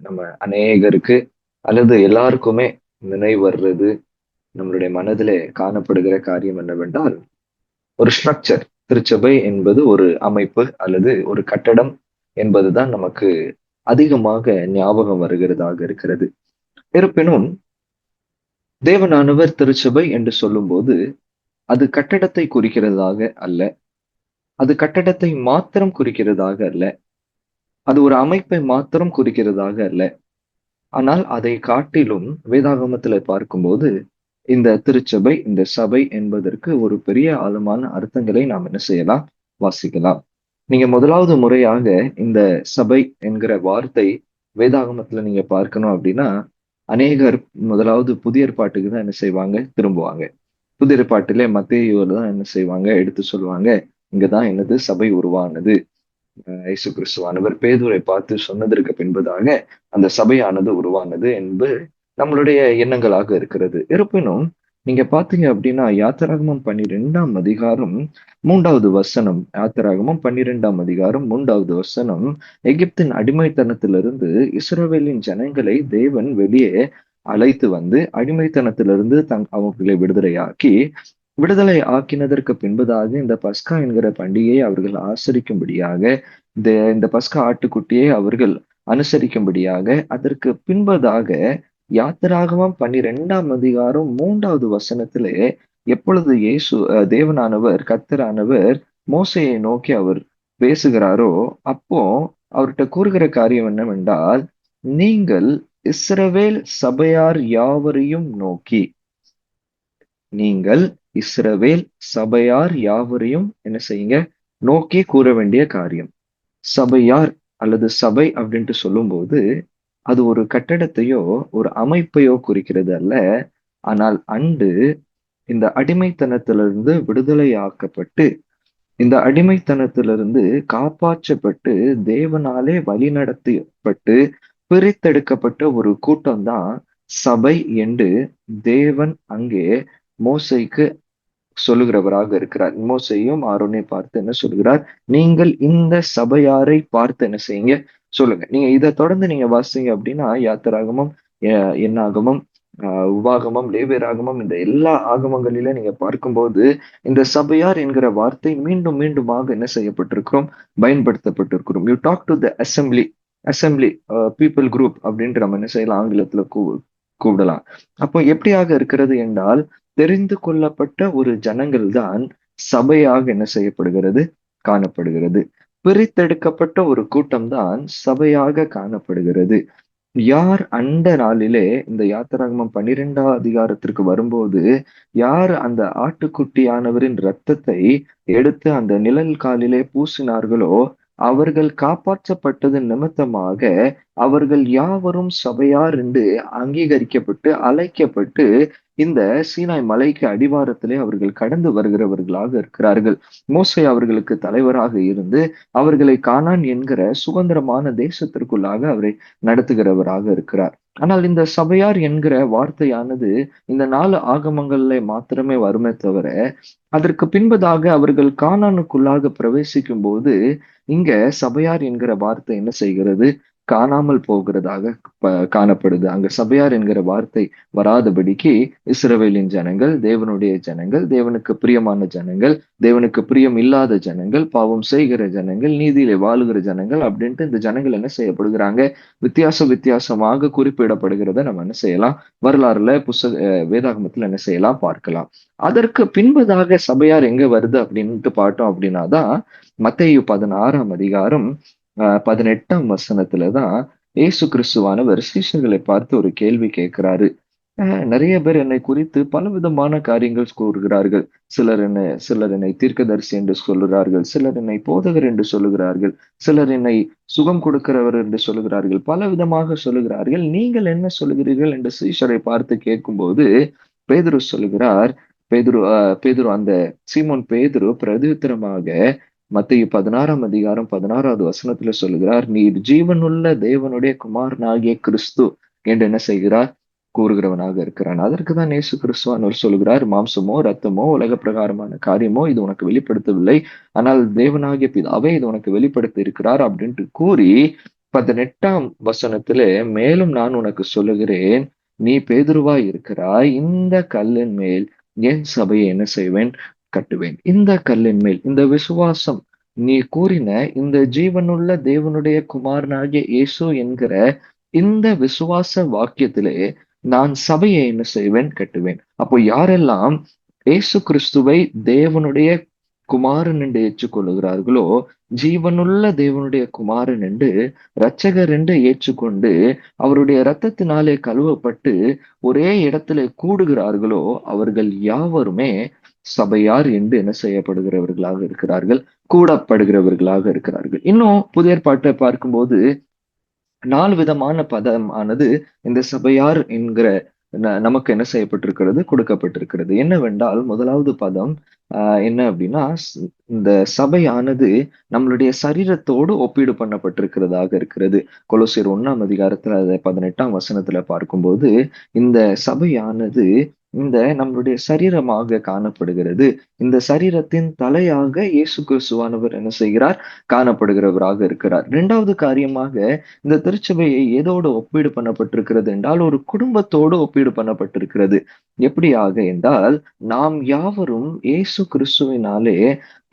நம்ம அநேகருக்கு அல்லது எல்லாருக்குமே நினைவு வர்றது, நம்மளுடைய மனதிலே காணப்படுகிற காரியம் என்னவென்றால் ஒரு ஸ்ட்ரக்சர். திருச்சபை என்பது ஒரு அமைப்பு அல்லது ஒரு கட்டடம் என்பதுதான் நமக்கு அதிகமாக ஞாபகம் வருகிறதாக இருக்கிறது. இருப்பினும் தேவனானவர் திருச்சபை என்று சொல்லும் போது அது கட்டடத்தை குறிக்கிறதாக அல்ல, அது கட்டடத்தை மாத்திரம் குறிக்கிறதாக அல்ல, அது ஒரு அமைப்பை மாத்திரம் குறிக்கிறதாக அல்ல, ஆனால் அதை காட்டிலும் வேதாகமத்துல பார்க்கும்போது இந்த திருச்சபை, இந்த சபை என்பதற்கு ஒரு பெரிய ஆழமான அர்த்தங்களை நாம் என்ன செய்யலாம்? வாசிக்கலாம். நீங்க முதலாவது முறையாக இந்த சபை என்கிற வார்த்தை வேதாகமத்துல நீங்க பார்க்கணும் அப்படின்னா, அநேகர் முதலாவது புதிய ஏற்பாட்டுக்கு தான் என்ன செய்வாங்க? திரும்புவாங்க. புதிய ஏற்பாட்டிலே மத்தேயுல தான் என்ன செய்வாங்க? எடுத்து சொல்லுவாங்க, இங்கதான் என்னது சபை உருவானது. இயேசு கிறிஸ்துவானவர் பேதுரை பார்த்து சொன்னதற்கு பின்பதாக அந்த சபையானது உருவானது என்பது நம்மளுடைய எண்ணங்களாக இருக்கிறது. இருப்பினும் நீங்க பாத்தீங்க அப்படின்னா யாத்திராகமம் 12ஆம் அதிகாரம் 3வது வசனம், யாத்திராகமம் 12ஆம் அதிகாரம் 3வது வசனம், எகிப்தின் அடிமைத்தனத்திலிருந்து இஸ்ரவேலின் ஜனங்களை தேவன் வெளியே அழைத்து வந்து அடிமைத்தனத்திலிருந்து அவர்களை விடுதலை ஆக்கினதற்கு பின்பதாக இந்த பஸ்கா என்கிற பண்டிகையை அவர்கள் ஆசரிக்கும்படியாக இந்த பஸ்கா ஆட்டுக்குட்டியை அவர்கள் அனுசரிக்கும்படியாக அதற்கு பின்பதாக யாத்திராகமம் 12ஆம் அதிகாரம் 3வது வசனத்திலே எப்பொழுது தேவனானவர் கர்த்தரானவர் மோசேயை நோக்கி அவர் பேசுகிறாரோ அப்போ அவர்கிட்ட கூறுகிற காரியம் என்னவென்றால், நீங்கள் இஸ்ரவேல் சபையார் யாவரையும் நோக்கி, நீங்கள் இஸ்ரவேல் சபையார் யாவரையும் என்ன செய்யுங்க? நோக்கி கூற வேண்டிய காரியம். சபையார் அல்லது சபை அப்படின்ட்டு சொல்லும்போது அது ஒரு கட்டடத்தையோ ஒரு அமைப்பையோ குறிக்கிறது அல்ல. ஆனால் இந்த அடிமைத்தனத்திலிருந்து விடுதலையாக்கப்பட்டு இந்த அடிமைத்தனத்திலிருந்து காப்பாற்றப்பட்டு தேவனாலே வழிநடத்தப்பட்டு பிரித்தெடுக்கப்பட்ட ஒரு கூட்டம் தான் சபை என்று தேவன் அங்கே மோசேக்கு சொல்லுகிறவராக இருக்கிறார். மோசேயும் ஆரோனை பார்த்து என்ன சொல்கிறார்? நீங்கள் இந்த சபையாரை பார்த்து என்ன செய்யுங்க? சொல்லுங்க. நீங்க இதை தொடர்ந்து நீங்க வாசிங்க அப்படின்னா யாத்திராகமம், என்னாகமம், உபாகமம், லேவியராகமம், இந்த எல்லா ஆகமங்களில நீங்க பார்க்கும்போது இந்த சபையார் என்கிற வார்த்தை மீண்டும் மீண்டுமாக என்ன செய்யப்பட்டிருக்கிறோம்? பயன்படுத்தப்பட்டிருக்கிறோம். You talk to the assembly people group அப்படின்ட்டு நம்ம என்ன செய்யலாம்? ஆங்கிலத்துல கூப்பிடலாம். அப்போ எப்படியாக இருக்கிறது என்றால், தெரிந்து கொள்ளப்பட்ட ஒரு ஜனங்கள் தான் சபையாக என்ன செய்யப்படுகிறது? காணப்படுகிறது. பிரித்தெடுக்கப்பட்ட ஒரு கூட்டம் தான் சபையாக காணப்படுகிறது. யார் அந்த நாளிலே இந்த யாத்திராகமம் 12ஆம் அதிகாரத்திற்கு வரும்போது யார் அந்த ஆட்டுக்குட்டியானவரின் இரத்தத்தை எடுத்து அந்த நிழல் காலிலே பூசினார்களோ அவர்கள் காப்பாற்றப்பட்டது நிமித்தமாக அவர்கள் யாவரும் சபையார் என்று அங்கீகரிக்கப்பட்டு அழைக்கப்பட்டு இந்த சீனாய் மலைக்கு அடிவாரத்திலே அவர்கள் கடந்து வருகிறவர்களாக இருக்கிறார்கள். மோசே அவர்களுக்கு தலைவராக இருந்து அவர்களை கானான் என்கிற சுதந்திரமான தேசத்திற்குள்ளாக அவரை நடத்துகிறவராக இருக்கிறார். ஆனால் இந்த சபையார் என்கிற வார்த்தையானது இந்த 4 ஆகமங்கள்ல மாத்திரமே வருமே தவிர அதற்கு பின்பதாக அவர்கள் கானானுக்குள்ளாக பிரவேசிக்கும் போது இங்க சபையார் என்கிற வார்த்தை என்ன செய்கிறது? காணாமல் போகிறதாக காணப்படுது. அங்க சபையார் என்கிற வார்த்தை வராதபடிக்கு இஸ்ரவேலின் ஜனங்கள், தேவனுடைய ஜனங்கள், தேவனுக்கு பிரியமான ஜனங்கள், தேவனுக்கு பிரியம் இல்லாத ஜனங்கள், பாவம் செய்கிற ஜனங்கள், நீதியிலே வாழுகிற ஜனங்கள் அப்படின்ட்டு இந்த ஜனங்கள் என்ன செய்யப்படுகிறாங்க? வித்தியாசமாக குறிப்பிடப்படுகிறத நம்ம என்ன செய்யலாம்? வரலாறுல வேதாகமத்துல என்ன செய்யலாம்? பார்க்கலாம். அதற்கு பின்பதாக சபையார் எங்க வருது அப்படின்ட்டு பார்த்தோம் அப்படின்னாதான் மத்தேயு 16ஆம் அதிகாரம் 18ஆம் வசனத்துலதான் இயேசு கிறிஸ்துவானவர் சீஷர்களை பார்த்து ஒரு கேள்வி கேட்கிறாரு. நிறைய பேர் என்னை குறித்து பலவிதமான காரியங்கள் கூறுகிறார்கள். சிலர் என்னை தீர்க்கதரிசி என்று சொல்லுகிறார்கள், சிலர் என்னை போதகர் என்று சொல்லுகிறார்கள், சிலர் என்னை சுகம் கொடுக்கிறவர் என்று சொல்லுகிறார்கள், பல விதமாக சொல்லுகிறார்கள். நீங்கள் என்ன சொல்லுகிறீர்கள் என்று சீஷரை பார்த்து கேட்கும்போது பேதுரு சொல்லுகிறார். பேதுரு அந்த சீமோன் பேதுரு பிரதியுத்தரமாக மத்தேயு 16ஆம் அதிகாரம் 16வது வசனத்துல சொல்லுகிறார், நீர் ஜீவனுள்ள தேவனுடைய குமாரனாகிய கிறிஸ்து என்று என்ன செய்கிறார்? கூறுகிறவனாக இருக்கிறான். அதற்குதான் இயேசு கிறிஸ்துவானவர் சொல்லுகிறார், மாம்சமோ ரத்தமோ உலக பிரகாரமான காரியமோ இது உனக்கு வெளிப்படுத்தவில்லை, ஆனால் தேவனாகிய பிதாவே இது உனக்கு வெளிப்படுத்தி இருக்கிறார் அப்படின்ட்டு கூறி 18ஆம் வசனத்திலே மேலும் நான் உனக்கு சொல்லுகிறேன், நீ பேதுருவாய் இருக்கிறாய், இந்த கல்லின் மேல் என் சபையை என்ன செய்வேன்? கட்டுவேன். இந்த கல்லின் மேல் இந்த விசுவாசம், நீ கூறின இந்த ஜீவனுள்ள தேவனுடைய குமாரனாகிய இயேசு என்கிற இந்த விசுவாச வாக்கியத்திலே நான் சபையை என்ன செய்வேன்? கட்டுவேன். அப்போ யாரெல்லாம் இயேசு கிறிஸ்துவை தேவனுடைய குமாரன் என்று ஏற்றுக்கொள்ளுகிறார்களோ, ஜீவனுள்ள தேவனுடைய குமாரன் என்று இரட்சகர் என்று ஏற்றுக்கொண்டு அவருடைய இரத்தத்தினாலே கழுவப்பட்டு ஒரே இடத்திலே கூடுகிறார்களோ, அவர்கள் யாவருமே சபையார் என்று என்ன செய்யப்படுகிறவர்களாக இருக்கிறார்கள், கூடப்படுகிறவர்களாக இருக்கிறார்கள். இன்னும் புதிய ஏற்பாட்டை பார்க்கும்போது 4 விதமான பதமானது இந்த சபையார் என்கிற நமக்கு என்ன செய்யப்பட்டிருக்கிறது, கொடுக்கப்பட்டிருக்கிறது. என்னவென்றால், முதலாவது பதம் என்ன அப்படின்னா, இந்த சபையானது நம்மளுடைய சரீரத்தோடு ஒப்பீடு பண்ணப்பட்டிருக்கிறதாக இருக்கிறது. கொலோசியர் 1ஆம் அதிகாரத்துல 18ஆம் வசனத்துல பார்க்கும்போது, இந்த சபையானது இந்த நம்மளுடைய சரீரமாக காணப்படுகிறது. இந்த சரீரத்தின் தலையாக இயேசு கிறிஸ்துவானவர் என்ன செய்கிறார், காணப்படுகிறவராக இருக்கிறார். 2வது காரியமாக இந்த திருச்சபையை எதோடு ஒப்பீடு பண்ணப்பட்டிருக்கிறது என்றால், ஒரு குடும்பத்தோடு ஒப்பீடு பண்ணப்பட்டிருக்கிறது. எப்படியாக என்றால், நாம் யாவரும் இயேசு கிறிஸ்துவினாலே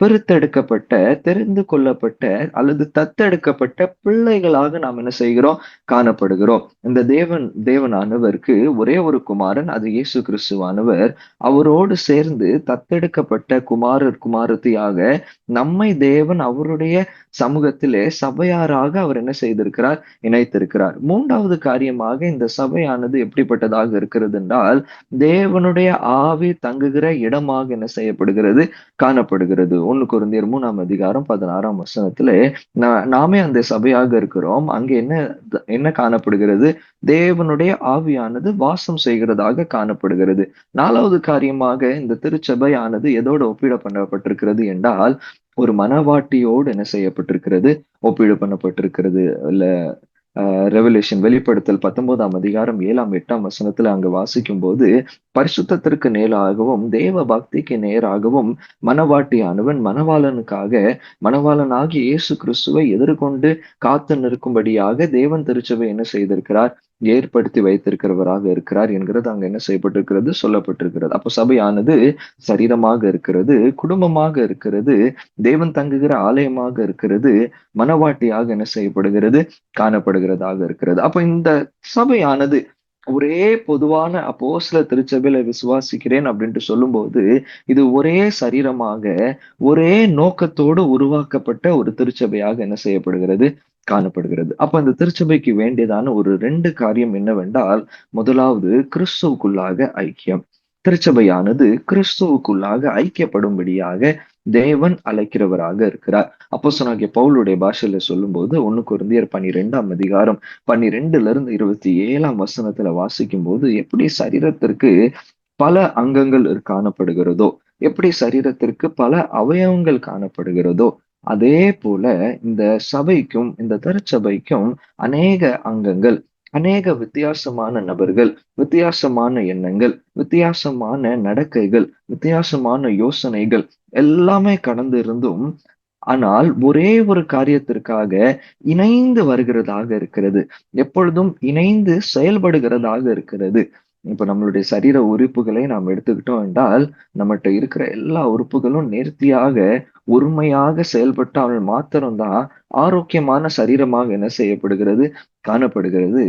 பிரித்தெடுக்கப்பட்ட, தெரிந்து கொள்ளப்பட்ட அல்லது தத்தெடுக்கப்பட்ட பிள்ளைகளாக நாம் என்ன செய்கிறோம், காணப்படுகிறோம். இந்த தேவனானவருக்கு ஒரே ஒரு குமாரன், அது இயேசு கிறிஸ்துவானவர். அவரோடு சேர்ந்து தத்தெடுக்கப்பட்ட குமாரத்தியாக நம்மை தேவன் அவருடைய சமூகத்திலே சபையாராக அவர் என்ன செய்திருக்கிறார், இணைத்திருக்கிறார். 3வது காரியமாக இந்த சபையானது எப்படிப்பட்டதாக இருக்கிறது என்றால், தேவனுடைய ஆவி தங்குகிற இடமாக என்ன செய்யப்படுகிறது, காணப்படுகிறது. 1 கொரிந்தியர் 3ஆம் அதிகாரம் 16ஆம் வசனத்திலே நாமே அந்த சபையாக இருக்கிறோம். அங்கே என்ன காணப்படுகிறது, தேவனுடைய ஆவியானது வாசம் செய்கிறதாக காணப்படுகிறது. 4வது காரியமாக இந்த திருச்சபையானது எதோடு ஒப்பீடு பண்ணப்பட்டிருக்கிறது என்றால், ஒரு மனவாட்டியோடு என்ன செய்யப்பட்டிருக்கிறது, ஒப்பீடு பண்ணப்பட்டிருக்கிறது. இல்ல ரெவல்யூஷன் வெளிப்படுத்தல் 19ஆம் அதிகாரம் 7ஆம் 8ஆம் வசனத்துல அங்க வாசிக்கும் போது, பரிசுத்தத்திற்கு நேராகவும் தேவ பக்திக்கு நேராகவும் மனவாட்டியானவன் மணவாளனாகி இயேசு கிறிஸ்துவை எதிர்கொண்டு காத்து நிற்கும்படியாக தேவன் திருச்சபை என்ன செய்திருக்கிறார், ஏற்படுத்தி வைத்திருக்கிறவராக இருக்கிறார் என்கிறது அங்க என்ன செய்யப்பட்டிருக்கிறது, சொல்லப்பட்டிருக்கிறது. அப்போ சபையானது சரீரமாக இருக்கிறது, குடும்பமாக இருக்கிறது, தேவன் தங்குகிற ஆலயமாக இருக்கிறது, மனவாட்டியாக என்ன செய்யப்படுகிறது, காணப்படுகிறதாக இருக்கிறது. அப்போ இந்த சபையானது ஒரே பொதுவான அப்போஸ்தல திருச்சபையில விசுவாசிக்கிறேன் அப்படின்ட்டு சொல்லும்போது, இது ஒரே சரீரமாக ஒரே நோக்கத்தோடு உருவாக்கப்பட்ட ஒரு திருச்சபையாக என்ன செய்யப்படுகிறது, காணப்படுகிறது. அப்ப இந்த திருச்சபைக்கு வேண்டியதான ஒரு 2 காரியம் என்னவென்றால், முதலாவது கிறிஸ்துவுக்குள்ளாக ஐக்கியம். திருச்சபையானது கிறிஸ்துவுக்குள்ளாக ஐக்கியப்படும்படியாக தேவன் அழைக்கிறவராக இருக்கிறார். அப்போஸ்தலனாகிய பவுலுடைய பாஷையில சொல்லும்போது 1 கொரிந்தியர் 12ஆம் அதிகாரம் 12 27ஆம் வசனத்துல வாசிக்கும் போது, எப்படி சரீரத்திற்கு பல அங்கங்கள் காணப்படுகிறதோ, எப்படி சரீரத்திற்கு பல அவயவங்கள் காணப்படுகிறதோ, அதே போல இந்த சபைக்கும் இந்த திருச்சபைக்கும் அநேக அங்கங்கள், அநேக வித்தியாசமான நபர்கள், வித்தியாசமான எண்ணங்கள், வித்தியாசமான நடக்கைகள், வித்தியாசமான யோசனைகள் எல்லாமே கடந்து இருந்தும், ஆனால் ஒரே ஒரு காரியத்திற்காக இணைந்து வருகிறதாக இருக்கிறது, எப்பொழுதும் இணைந்து செயல்படுகிறதாக இருக்கிறது. இப்ப நம்மளுடைய சரீர உறுப்புகளை நாம் எடுத்துக்கிட்டோம் என்றால், நம்மகிட்ட இருக்கிற எல்லா உறுப்புகளும் நேர்த்தியாக ஒருமையாக செயல்பட்டால் மாத்திரம்தான் ஆரோக்கியமான சரீரமாக என்ன செய்யப்படுகிறது, காணப்படுகிறது.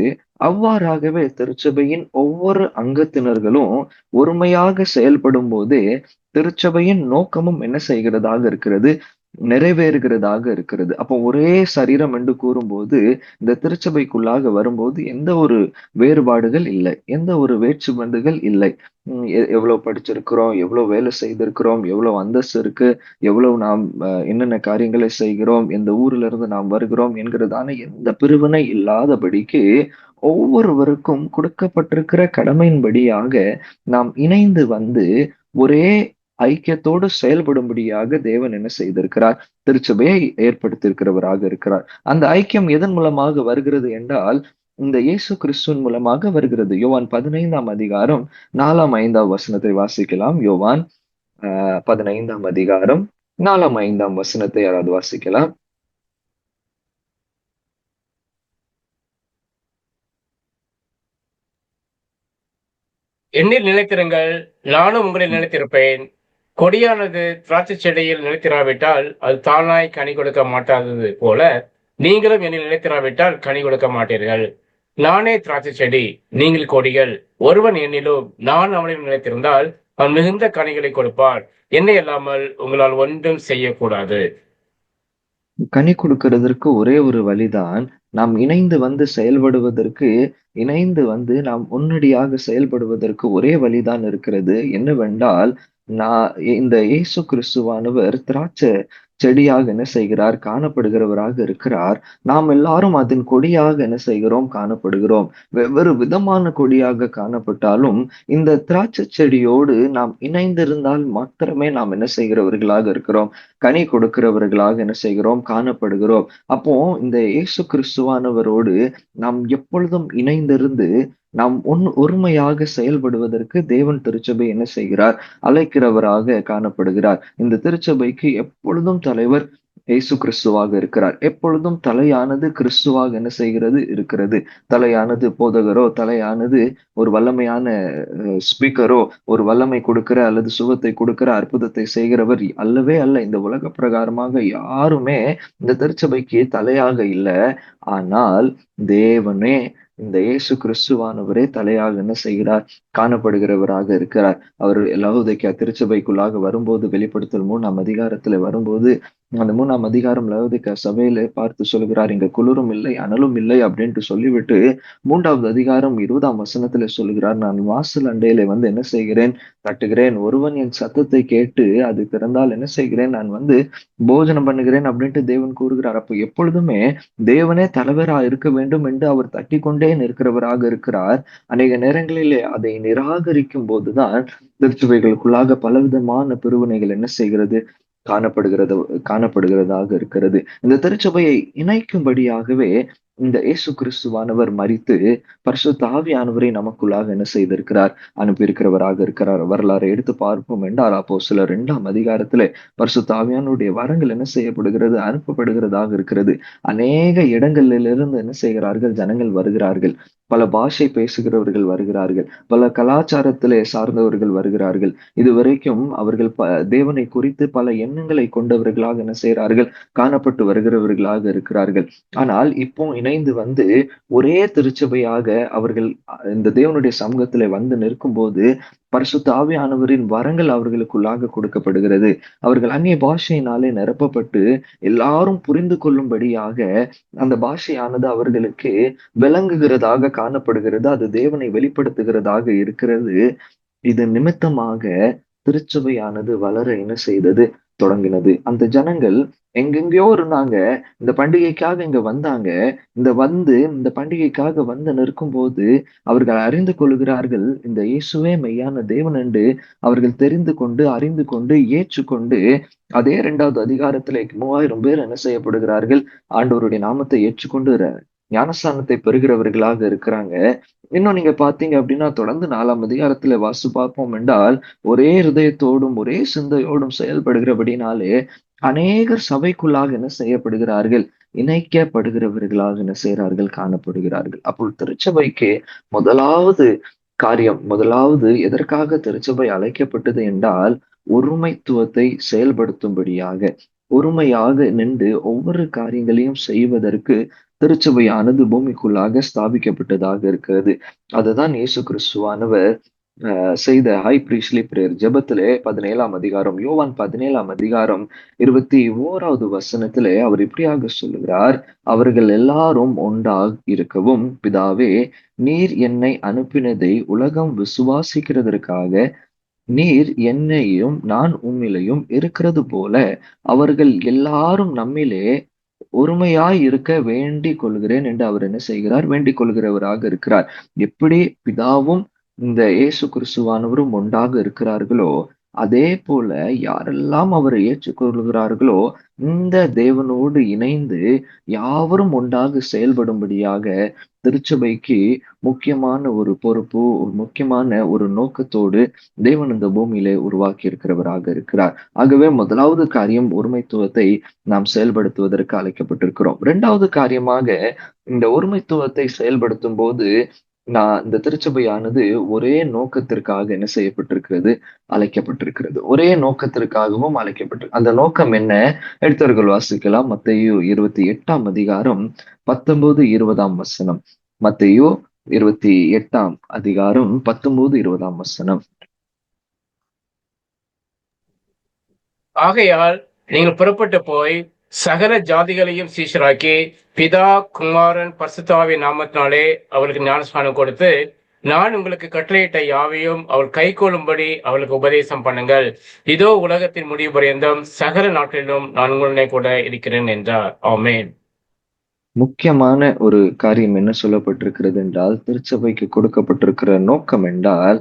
அவ்வாறாகவே திருச்சபையின் ஒவ்வொரு அங்கத்தினர்களும் ஒருமையாக செயல்படும் போதே திருச்சபையின் நோக்கமும் என்ன செய்கிறதாக இருக்கிறது, நிறைவேறுகிறதாக இருக்கிறது. அப்போ ஒரே சரீரம் என்று கூறும்போது, இந்த திருச்சபைக்குள்ளாக வரும்போது எந்த ஒரு வேறுபாடுகள் இல்லை, எந்த ஒரு வேற்றுமண்டுகள் இல்லை. எவ்வளவு படிச்சிருக்கிறோம், எவ்வளவு வேலை செய்திருக்கிறோம், எவ்வளவு அந்தஸ்து இருக்கு, எவ்வளவு நாம் என்னென்ன காரியங்களை செய்கிறோம், எந்த ஊர்ல இருந்து நாம் வருகிறோம் என்கிறதான எந்த பிரிவினை இல்லாதபடிக்கு ஒவ்வொருவருக்கும் கொடுக்கப்பட்டிருக்கிற கடமையின்படியாக நாம் இணைந்து வந்து ஒரே ஐக்கியத்தோடு செயல்படும்படியாக தேவன் என்ன செய்திருக்கிறார், திருச்சபையை ஏற்படுத்தியிருக்கிறவராக இருக்கிறார். அந்த ஐக்கியம் எதன் மூலமாக வருகிறது என்றால், இந்த இயேசு கிறிஸ்துவின் மூலமாக வருகிறது. யோவான் 15ஆம் அதிகாரம் 4ஆம் 5ஆம் வசனத்தை வாசிக்கலாம். யோவான் 15ஆம் அதிகாரம் 4ஆம் 5ஆம் வசனத்தை யாராவது வாசிக்கலாம்? என்னில் நிலைத்திருங்கள், நானும் உங்களில் நிலைத்திருப்பேன். கொடியானது திராட்சை செடியில் நிலைத்திராவிட்டால் அது தானாய் கனி கொடுக்க மாட்டாதது போல, நீங்களும் என்னில் நிலைத்திராவிட்டால் கனி கொடுக்க மாட்டீர்கள். நானே திராட்சை செடி, நீங்கள் கொடிகள். ஒருவன் என்னிலும் நான் அவனிலும் நிலைத்திருந்தால் அவன் மிகுந்த கனிகளை கொடுப்பான். என்னை அல்லாமல் உங்களால் ஒன்றும் செய்யக்கூடாது. கனி கொடுக்கிறதற்கு ஒரே ஒரு வழிதான், நாம் இணைந்து வந்து செயல்படுவதற்கு, இணைந்து வந்து நாம் உன்னடியாக செயல்படுவதற்கு ஒரே வழிதான் இருக்கிறது. என்னவென்றால், நான் இந்த இயேசு கிறிஸ்துவானவர் திராட்சை செடியாக என்ன செய்கிறார்? காணப்படுகிறவராக இருக்கிறார். நாம் எல்லாரும் அதன் கொடியாக என்ன செய்கிறோம்? காணப்படுகிறோம். வெவ்வேறு விதமான கொடியாக காணப்பட்டாலும், இந்த திராட்சை செடியோடு நாம் இணைந்திருந்தால் மாத்திரமே நாம் என்ன செய்கிறவர்களாக இருக்கிறோம்? கனி கொடுக்கிறவர்களாக என்ன செய்கிறோம்? காணப்படுகிறோம். அப்போ இந்த இயேசு கிறிஸ்துவானவரோடு நாம் எப்பொழுதும் இணைந்திருந்து நாம் ஒருமையாக செயல்படுவதற்கு தேவன் திருச்சபை என்ன செய்கிறார்? அழைக்கிறவராக காணப்படுகிறார். இந்த திருச்சபைக்கு எப்பொழுதும் தலைவர் இயேசு கிறிஸ்துவாக இருக்கிறார். எப்பொழுதும் தலையானது கிறிஸ்துவாக என்ன செய்கிறது? இருக்கிறது. தலையானது போதகரோ, தலையானது ஒரு வல்லமையான ஸ்பீக்கரோ, ஒரு வல்லமை கொடுக்கிற அல்லது சுகத்தை கொடுக்கிற அற்புதத்தை செய்கிறவர் அல்லவே அல்ல. இந்த உலக பிரகாரமாக யாருமே இந்த திருச்சபைக்கு தலையாக இல்லை. ஆனால் தேவனே இந்த இயேசு கிறிஸ்துவானவரே தலையாக என்ன செய்கிறார்? காணப்படுகிறவராக இருக்கிறார். அவர் லவோதிக்கேயா திருச்சபைக்குள்ளாக வரும்போது, வெளிப்படுத்தல் 3ஆம் அதிகாரத்துல வரும்போது, அந்த 3ஆம் அதிகாரம் லவோதிக்கேயா சபையில பார்த்து சொல்கிறார், இங்க குளிரும் இல்லை அனலும் இல்லை அப்படின்ட்டு சொல்லிவிட்டு 3வது அதிகாரம் 20ஆம் வசனத்துல சொல்லுகிறார், நான் வாசல் அண்டையில வந்து என்ன செய்கிறேன்? தட்டுகிறேன். ஒருவன் என் சத்தத்தை கேட்டு அது திறந்தால் என்ன செய்கிறேன்? நான் வந்து போஜனம் பண்ணுகிறேன் அப்படின்ட்டு தேவன் கூறுகிறார். அப்போ எப்பொழுதுமே தேவனே தலைவரா இருக்க வேண்டும் என்று அவர் தட்டி கொண்டே நிற்கிறவராக இருக்கிறார். அநேக நேரங்களிலே அதை நிராகரிக்கும் போதுதான் திருச்சபைகளுக்குள்ளாக பலவிதமான பிரிவினைகள் என்ன செய்கிறது? காணப்படுகிறதாக இருக்கிறது. இந்த திருச்சபையை இணைக்கும்படியாகவே இந்த இயேசு கிறிஸ்துவானவர் மரித்து பரிசுத்த ஆவியானவரை நமக்குள்ளாக என்ன செய்திருக்கிறார்? அனுப்பியிருக்கிறவராக இருக்கிறார். வரலாறை எடுத்து பார்ப்போம் என்றால் அப்போஸ்தலர் 2ஆம் அதிகாரத்திலே பரிசுத்த ஆவியானுடைய வரங்கள் என்ன செய்யப்படுகிறது? அனுப்பப்படுகிறதாக இருக்கிறது. அநேக இடங்களிலிருந்து என்ன செய்கிறார்கள்? ஜனங்கள் வருகிறார்கள். பல பாஷை பேசுகிறவர்கள் வருகிறார்கள். பல கலாச்சாரத்திலே சார்ந்தவர்கள் வருகிறார்கள். இதுவரைக்கும் அவர்கள் தேவனை குறித்து பல எண்ணங்களை கொண்டவர்களாக என்ன செய்கிறார்கள்? காணப்பட்டு வருகிறவர்களாக இருக்கிறார்கள். ஆனால் இப்போ இணைந்து வந்து ஒரே திருச்சபையாக அவர்கள் இந்த தேவனுடைய சமூகத்திலே வந்து நிற்கும் போது பரிசுத்த ஆவியானவரின் வரங்கள் அவர்களுக்குள்ளாக கொடுக்கப்படுகிறது. அவர்கள் அந்நிய பாஷையினாலே நிரப்பப்பட்டு எல்லாரும் புரிந்து கொள்ளும்படியாக அந்த பாஷையானது அவர்களுக்கு விளங்குகிறதாக காணப்படுகிறது. அது தேவனை வெளிப்படுத்துகிறதாக இருக்கிறது. இது நிமித்தமாக திருச்சபையானது வளர என்ன செய்தது? தொடங்கினது. அந்த ஜனங்கள் எங்கெங்கயோ இருந்தாங்க. இந்த பண்டிகைக்காக இங்க வந்தாங்க. இந்த பண்டிகைக்காக வந்து நிற்கும் போது அவர்கள் அறிந்து கொள்கிறார்கள், இந்த இயேசுவே மெய்யான தேவன் என்று அவர்கள் தெரிந்து கொண்டு, அறிந்து கொண்டு, ஏற்றுக்கொண்டு, அதே 2வது அதிகாரத்திலே 3000 பேர் என்ன செய்யப்படுகிறார்கள்? ஆண்டவருடைய நாமத்தை ஏற்றுக்கொண்டு ஞானஸ்தானத்தை பெறுகிறவர்களாக இருக்கிறாங்க. இன்னும் நீங்க பாத்தீங்க அப்படின்னா தொடர்ந்து 4ஆம் அதிகாரத்துல வாசித்து பார்ப்போம் என்றால், ஒரே இருதயத்தோடும் ஒரே சிந்தையோடும் செயல்படுகிறபடினாலே அநேகர் சபைக்குள்ளாக என்ன செய்யப்படுகிறார்கள்? இணைக்கப்படுகிறவர்களாக என்ன செய்கிறார்கள்? காணப்படுகிறார்கள். அப்போ திருச்சபைக்கு முதலாவது முதலாவது எதற்காக திருச்சபை அழைக்கப்பட்டது என்றால், ஒருமைத்துவத்தை செயல்படுத்தும்படியாக, ஒருமையாக நின்று ஒவ்வொரு காரியங்களையும் செய்வதற்கு திருச்சபையானது பூமிக்குள்ளாக ஸ்தாபிக்கப்பட்டதாக இருக்கிறது. அதுதான் இயேசு கிறிஸ்துவானவர் செய்த ஹை பிரீஸ்ட்லி பிரேயர் ஜெபத்திலே 17ஆம் அதிகாரம், யோவான் 17ஆம் அதிகாரம் 21வது வசனத்திலே அவர் இப்படியாக சொல்லுகிறார், அவர்கள் எல்லாரும் ஒன்றாக இருக்கவும், பிதாவே நீர் என்னை அனுப்பினதை உலகம் விசுவாசிக்கிறதற்காக நீர் என்னையும் நான் உம்மிலையும் இருக்கிறது போல அவர்கள் எல்லாரும் நம்மிலே ஒருமையாய் இருக்க வேண்டிக் கொள்கிறேன் என்று அவர் என்ன செய்கிறார்? வேண்டிக் கொள்கிறவராக இருக்கிறார். எப்படி பிதாவும் இந்த இயேசு கிறிஸ்துவானவரும் ஒன்றாக இருக்கிறார்களோ, அதே போல யாரெல்லாம் அவரை ஏற்றுக்கொள்கிறார்களோ இந்த தேவனோடு இணைந்து யாவரும் ஒன்றாக செயல்படும்படியாக திருச்சபைக்கு முக்கியமான ஒரு பொறுப்பு, ஒரு முக்கியமான ஒரு நோக்கத்தோடு தேவன் இந்த பூமியிலே உருவாக்கி இருக்கிறவராக இருக்கிறார். ஆகவே முதலாவது காரியம் ஒருமைத்துவத்தை நாம் செயல்படுத்துவதற்கு அழைக்கப்பட்டிருக்கிறோம். 2வது காரியமாக இந்த ஒருமைத்துவத்தை செயல்படுத்தும் போது இந்த திருச்சபையானது ஒரே நோக்கத்திற்காக என்ன செய்யப்பட்டிருக்கிறது? அழைக்கப்பட்டிருக்கிறது. ஒரே நோக்கத்திற்காகவும் அந்த நோக்கம் என்ன? எடுத்தவர்கள் வாசிக்கலாம். மத்தேயு 28ஆம் அதிகாரம் 19, 20ஆம் வசனம். மத்தேயு 28ஆம் அதிகாரம் 19, 20ஆம் வசனம். ஆகையால் நீங்கள் புறப்பட்டு போய் சகல ஜாதிகளையும் சீஷராக்கி பிதா குமாரன் பரிசுத்தாவின் நாமத்தினாலே அவளுக்கு ஞானஸ்நானம் கொடுத்து நான் உங்களுக்கு கட்டளையிட்ட யாவையும் அவள் கைக்கொள்ளும்படி அவளுக்கு உபதேசம் பண்ணுங்கள். இதோ உலகத்தின் முடிவு பரியந்தம் சகல நாட்டிலும் நான் உங்களுடனே கூட இருக்கிறேன் என்றார். ஆமென். முக்கியமான ஒரு காரியம் என்ன சொல்லப்பட்டிருக்கிறது என்றால், திருச்சபைக்கு கொடுக்கப்பட்டிருக்கிற நோக்கம் என்றால்,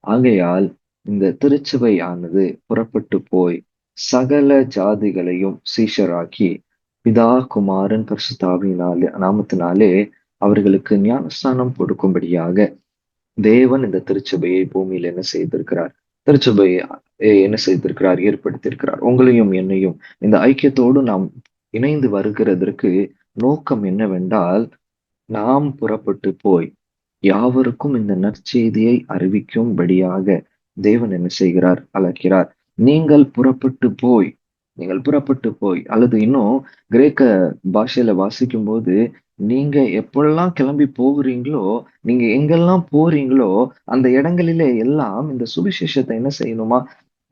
ஆகையால் இந்த திருச்சபை ஆனது புறப்பட்டு போய் சகல ஜாதிகளையும் சீஷராக்கி பிதா குமாரன் பரிசுத்தாவியினாலே நாமத்தினாலே அவர்களுக்கு ஞானஸ்நானம் கொடுக்கும்படியாக தேவன் இந்த திருச்சபையை பூமியில் என்ன செய்திருக்கிறார்? திருச்சபையை என்ன செய்திருக்கிறார்? ஏற்படுத்தியிருக்கிறார். உங்களையும் என்னையும் இந்த ஐக்கியத்தோடு நாம் இணைந்து வருகிறதற்கு நோக்கம் என்னவென்றால், நாம் புறப்பட்டு போய் யாவருக்கும் இந்த நற்செய்தியை அறிவிக்கும்படியாக தேவன் என்ன செய்கிறார்? அழைக்கிறார். நீங்கள் புறப்பட்டு போய் அல்லது இன்னும் கிரேக்க பாஷையில வாசிக்கும் போது, நீங்க எப்பெல்லாம் கிளம்பி போகிறீங்களோ, நீங்க எங்கெல்லாம் போறீங்களோ அந்த இடங்களிலே எல்லாம் இந்த சுவிசேஷத்தை என்ன செய்யணுமா?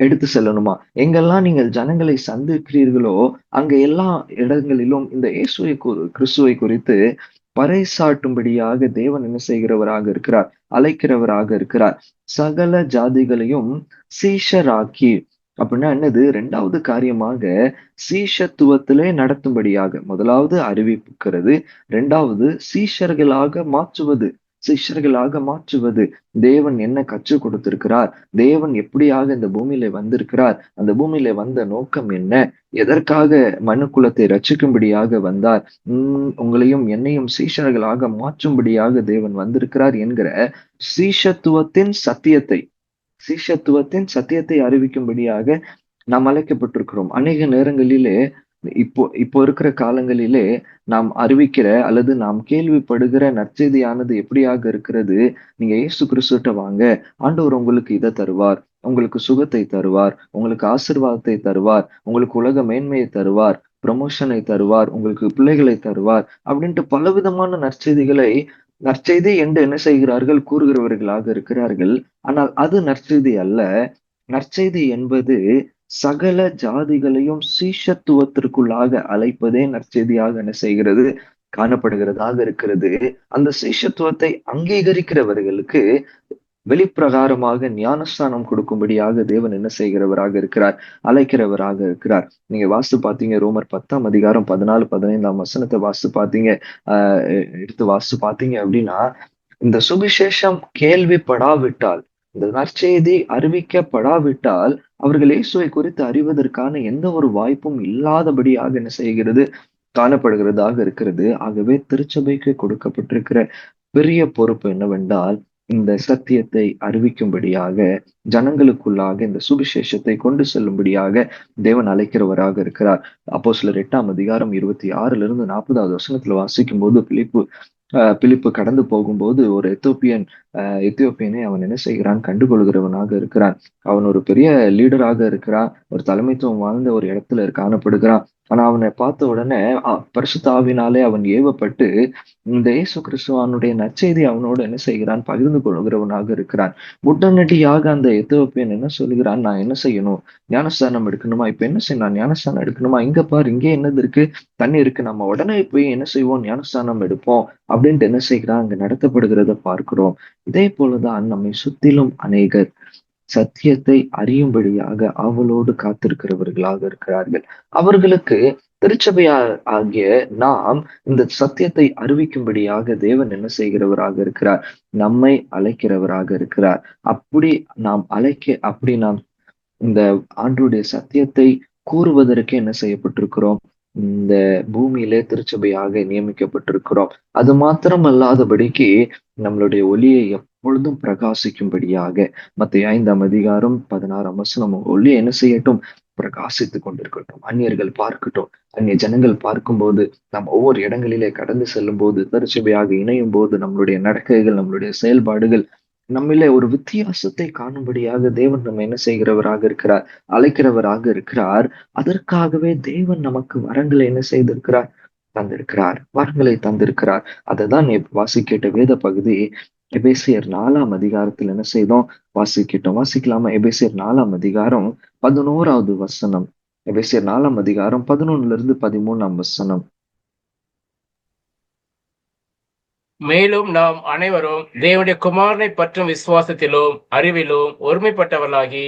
எடுத்து செல்லணுமா? எங்கெல்லாம் நீங்கள் ஜனங்களை சந்திக்கிறீர்களோ அங்க எல்லா இடங்களிலும் இந்த இயேசுவை கிறிஸ்துவை குறித்து பறைசாட்டும்படியாக தேவன் என்ன செய்கிறவராக இருக்கிறார்? அழைக்கிறவராக இருக்கிறார். சகல ஜாதிகளையும் சீஷராக்கி, அப்படின்னா என்னது? இரண்டாவது காரியமாக சீஷத்துவத்திலே நடத்தும்படியாக, முதலாவது அறிவிப்புக்கிறது, இரண்டாவது சீஷர்களாக மாற்றுவது. தேவன் என்ன கற்றுக் கொடுத்திருக்கிறார்? தேவன் எப்படியாக இந்த பூமியில வந்திருக்கிறார்? அந்த பூமியில வந்த நோக்கம் என்ன? எதற்காக மனு குலத்தை ரட்சிக்கும்படியாக வந்தார்? உங்களையும் என்னையும் சீஷர்களாக மாற்றும்படியாக தேவன் வந்திருக்கிறார் என்கிற சீஷத்துவத்தின் சத்தியத்தை அறிவிக்கும்படியாக நாம் அழைக்கப்பட்டிருக்கிறோம். அநேக நேரங்களிலே இப்போ இருக்கிற காலங்களிலே நாம் அறிவிக்கிற அல்லது நாம் கேள்விப்படுகிற நற்செய்தியானது எப்படியாக இருக்கிறது? நீங்க இயேசு கிறிஸ்துட்ட வாங்க, ஆண்டவர் உங்களுக்கு இதை தருவார், உங்களுக்கு சுகத்தை தருவார், உங்களுக்கு ஆசீர்வாதத்தை தருவார், உங்களுக்கு உலக மேன்மையை தருவார், ப்ரமோஷனை தருவார், உங்களுக்கு பிள்ளைகளை தருவார் அப்படின்ட்டு பலவிதமான நற்செய்தி என்று என்ன செய்கிறார்கள்? கூறுகிறவர்களாக இருக்கிறார்கள். ஆனால் அது நற்செய்தி அல்ல. நற்செய்தி என்பது சகல ஜாதிகளையும் சீஷத்துவத்திற்குள்ளாக அழைப்பதே நற்செய்தியாக என்ன செய்கிறது? காணப்படுகிறதாக இருக்கிறது. அந்த சீஷத்துவத்தை அங்கீகரிக்கிறவர்களுக்கு வெளிப்பிரகாரமாக ஞானஸ்தானம் கொடுக்கும்படியாக தேவன் என்ன செய்கிறவராக இருக்கிறார்? அழைக்கிறவராக இருக்கிறார். நீங்க வாசித்து பார்த்தீங்க, ரோமர் 10ஆம் அதிகாரம் 14, 15ஆம் வசனத்தை வாசித்து பார்த்தீங்க, எடுத்து வாசித்து பார்த்தீங்க அப்படின்னா, இந்த சுவிசேஷம் கேள்விப்படாவிட்டால், இந்த நற்செய்தி அறிவிக்கப்படாவிட்டால் அவர்கள் இயேசுவை குறித்து அறிவதற்கான எந்த ஒரு வாய்ப்பும் இல்லாதபடியாக என்ன செய்கிறது? காணப்படுகிறதாக இருக்கிறது. ஆகவே திருச்சபைக்கு கொடுக்கப்பட்டிருக்கிற பெரிய பொறுப்பு என்னவென்றால், இந்த சத்தியத்தை அறிவிக்கும்படியாக, ஜனங்களுக்குள்ளாக இந்த சுவிசேஷத்தை கொண்டு செல்லும்படியாக தேவன் அழைக்கிறவராக இருக்கிறார். அப்போஸ்தலர் 8ஆம் அதிகாரம் 26 40 வசனத்துல வாசிக்கும் போது, பிலிப்பு கடந்து போகும்போது ஒரு எத்தியோப்பியனை அவன் என்ன செய்கிறான்? கண்டுகொள்கிறவனாக இருக்கிறான். அவன் ஒரு பெரிய லீடராக இருக்கிறான், ஒரு தலைமைத்துவம் வாழ்ந்த ஒரு இடத்துல காணப்படுகிறான். ஆனா அவனை பார்த்த உடனே பரிசுத்த ஆவியினாலே அவன் ஏவப்பட்டு இந்த இயேசு கிறிஸ்துவானுடைய நற்செய்தி அவனோடு என்ன செய்கிறான்? பகிர்ந்து கொள்கிறவனாக இருக்கிறான். உடனடியாக அந்த எத்தியோப்பியன் என்ன சொல்கிறான்? நான் என்ன செய்யணும்? ஞானஸ்தானம் எடுக்கணுமா? இப்ப என்ன செய்யணும்? ஞானஸ்தானம் எடுக்கணுமா? இங்க பாரு, இங்கே என்னது இருக்கு? தண்ணி இருக்கு, நம்ம உடனே போய் என்ன செய்வோம்? ஞானஸ்தானம் எடுப்போம் அப்படின்ட்டு என்ன செய்கிறான்? அங்க நடத்தப்படுகிறத பார்க்கிறோம். இதே போலதான் நம்மை சுத்திலும் அநேகர் சத்தியத்தை அறியும்படியாக அவளோடு காத்திருக்கிறவர்களாக இருக்கிறார்கள். அவர்களுக்கு திருச்சபையா ஆகிய நாம் இந்த சத்தியத்தை அறிவிக்கும்படியாக தேவன் என்ன செய்கிறவராக இருக்கிறார்? நம்மை அழைக்கிறவராக இருக்கிறார். அப்படி நாம் இந்த ஆண்டவருடைய சத்தியத்தை கூறுவதற்கு என்ன செய்யப்பட்டிருக்கிறோம்? இந்த பூமியிலே திருச்சபையாக நியமிக்கப்பட்டிருக்கிறோம். அது மாத்திரம் அல்லாதபடிக்கு நம்மளுடைய ஒளியை எப்பொழுதும் பிரகாசிக்கும்படியாக, மத்தேயு 5ஆம் அதிகாரம் 16ஆம் வசனம், ஒளி என்ன செய்யட்டும்? பிரகாசித்துக் கொண்டிருக்கட்டும். அந்நியர்கள் பார்க்கட்டும். அந்நிய ஜனங்கள் பார்க்கும்போது, நாம் ஒவ்வொரு இடங்களிலே கடந்து செல்லும் போது, திருச்சபையாக இணையும் போது, நம்மளுடைய நடக்கைகள், நம்மளுடைய செயல்பாடுகள் நம்மிலே ஒரு வித்தியாசத்தை காணும்படியாக தேவன் நம்ம என்ன செய்கிறவராக இருக்கிறார்? அழைக்கிறவராக இருக்கிறார். அதற்காகவே தேவன் நமக்கு வரங்களை என்ன செய்திருக்கிறார்? வரங்களை தந்திருக்கிறார். அதைதான் வாசிக்கிட்ட வேத பகுதி எபேசியர் 4ஆம் அதிகாரத்தில் என்ன செய்தோம்? வாசிக்கலாமா? எபேசியர் 4ஆம் அதிகாரம் 11வது வசனம். எபேசியர் 4:11-13 மேலும் நாம் அனைவரும் தேவனுடைய குமாரனை பற்றும் விசுவாசத்திலும் அறிவிலும் ஒருமைப்பட்டவர்களாகி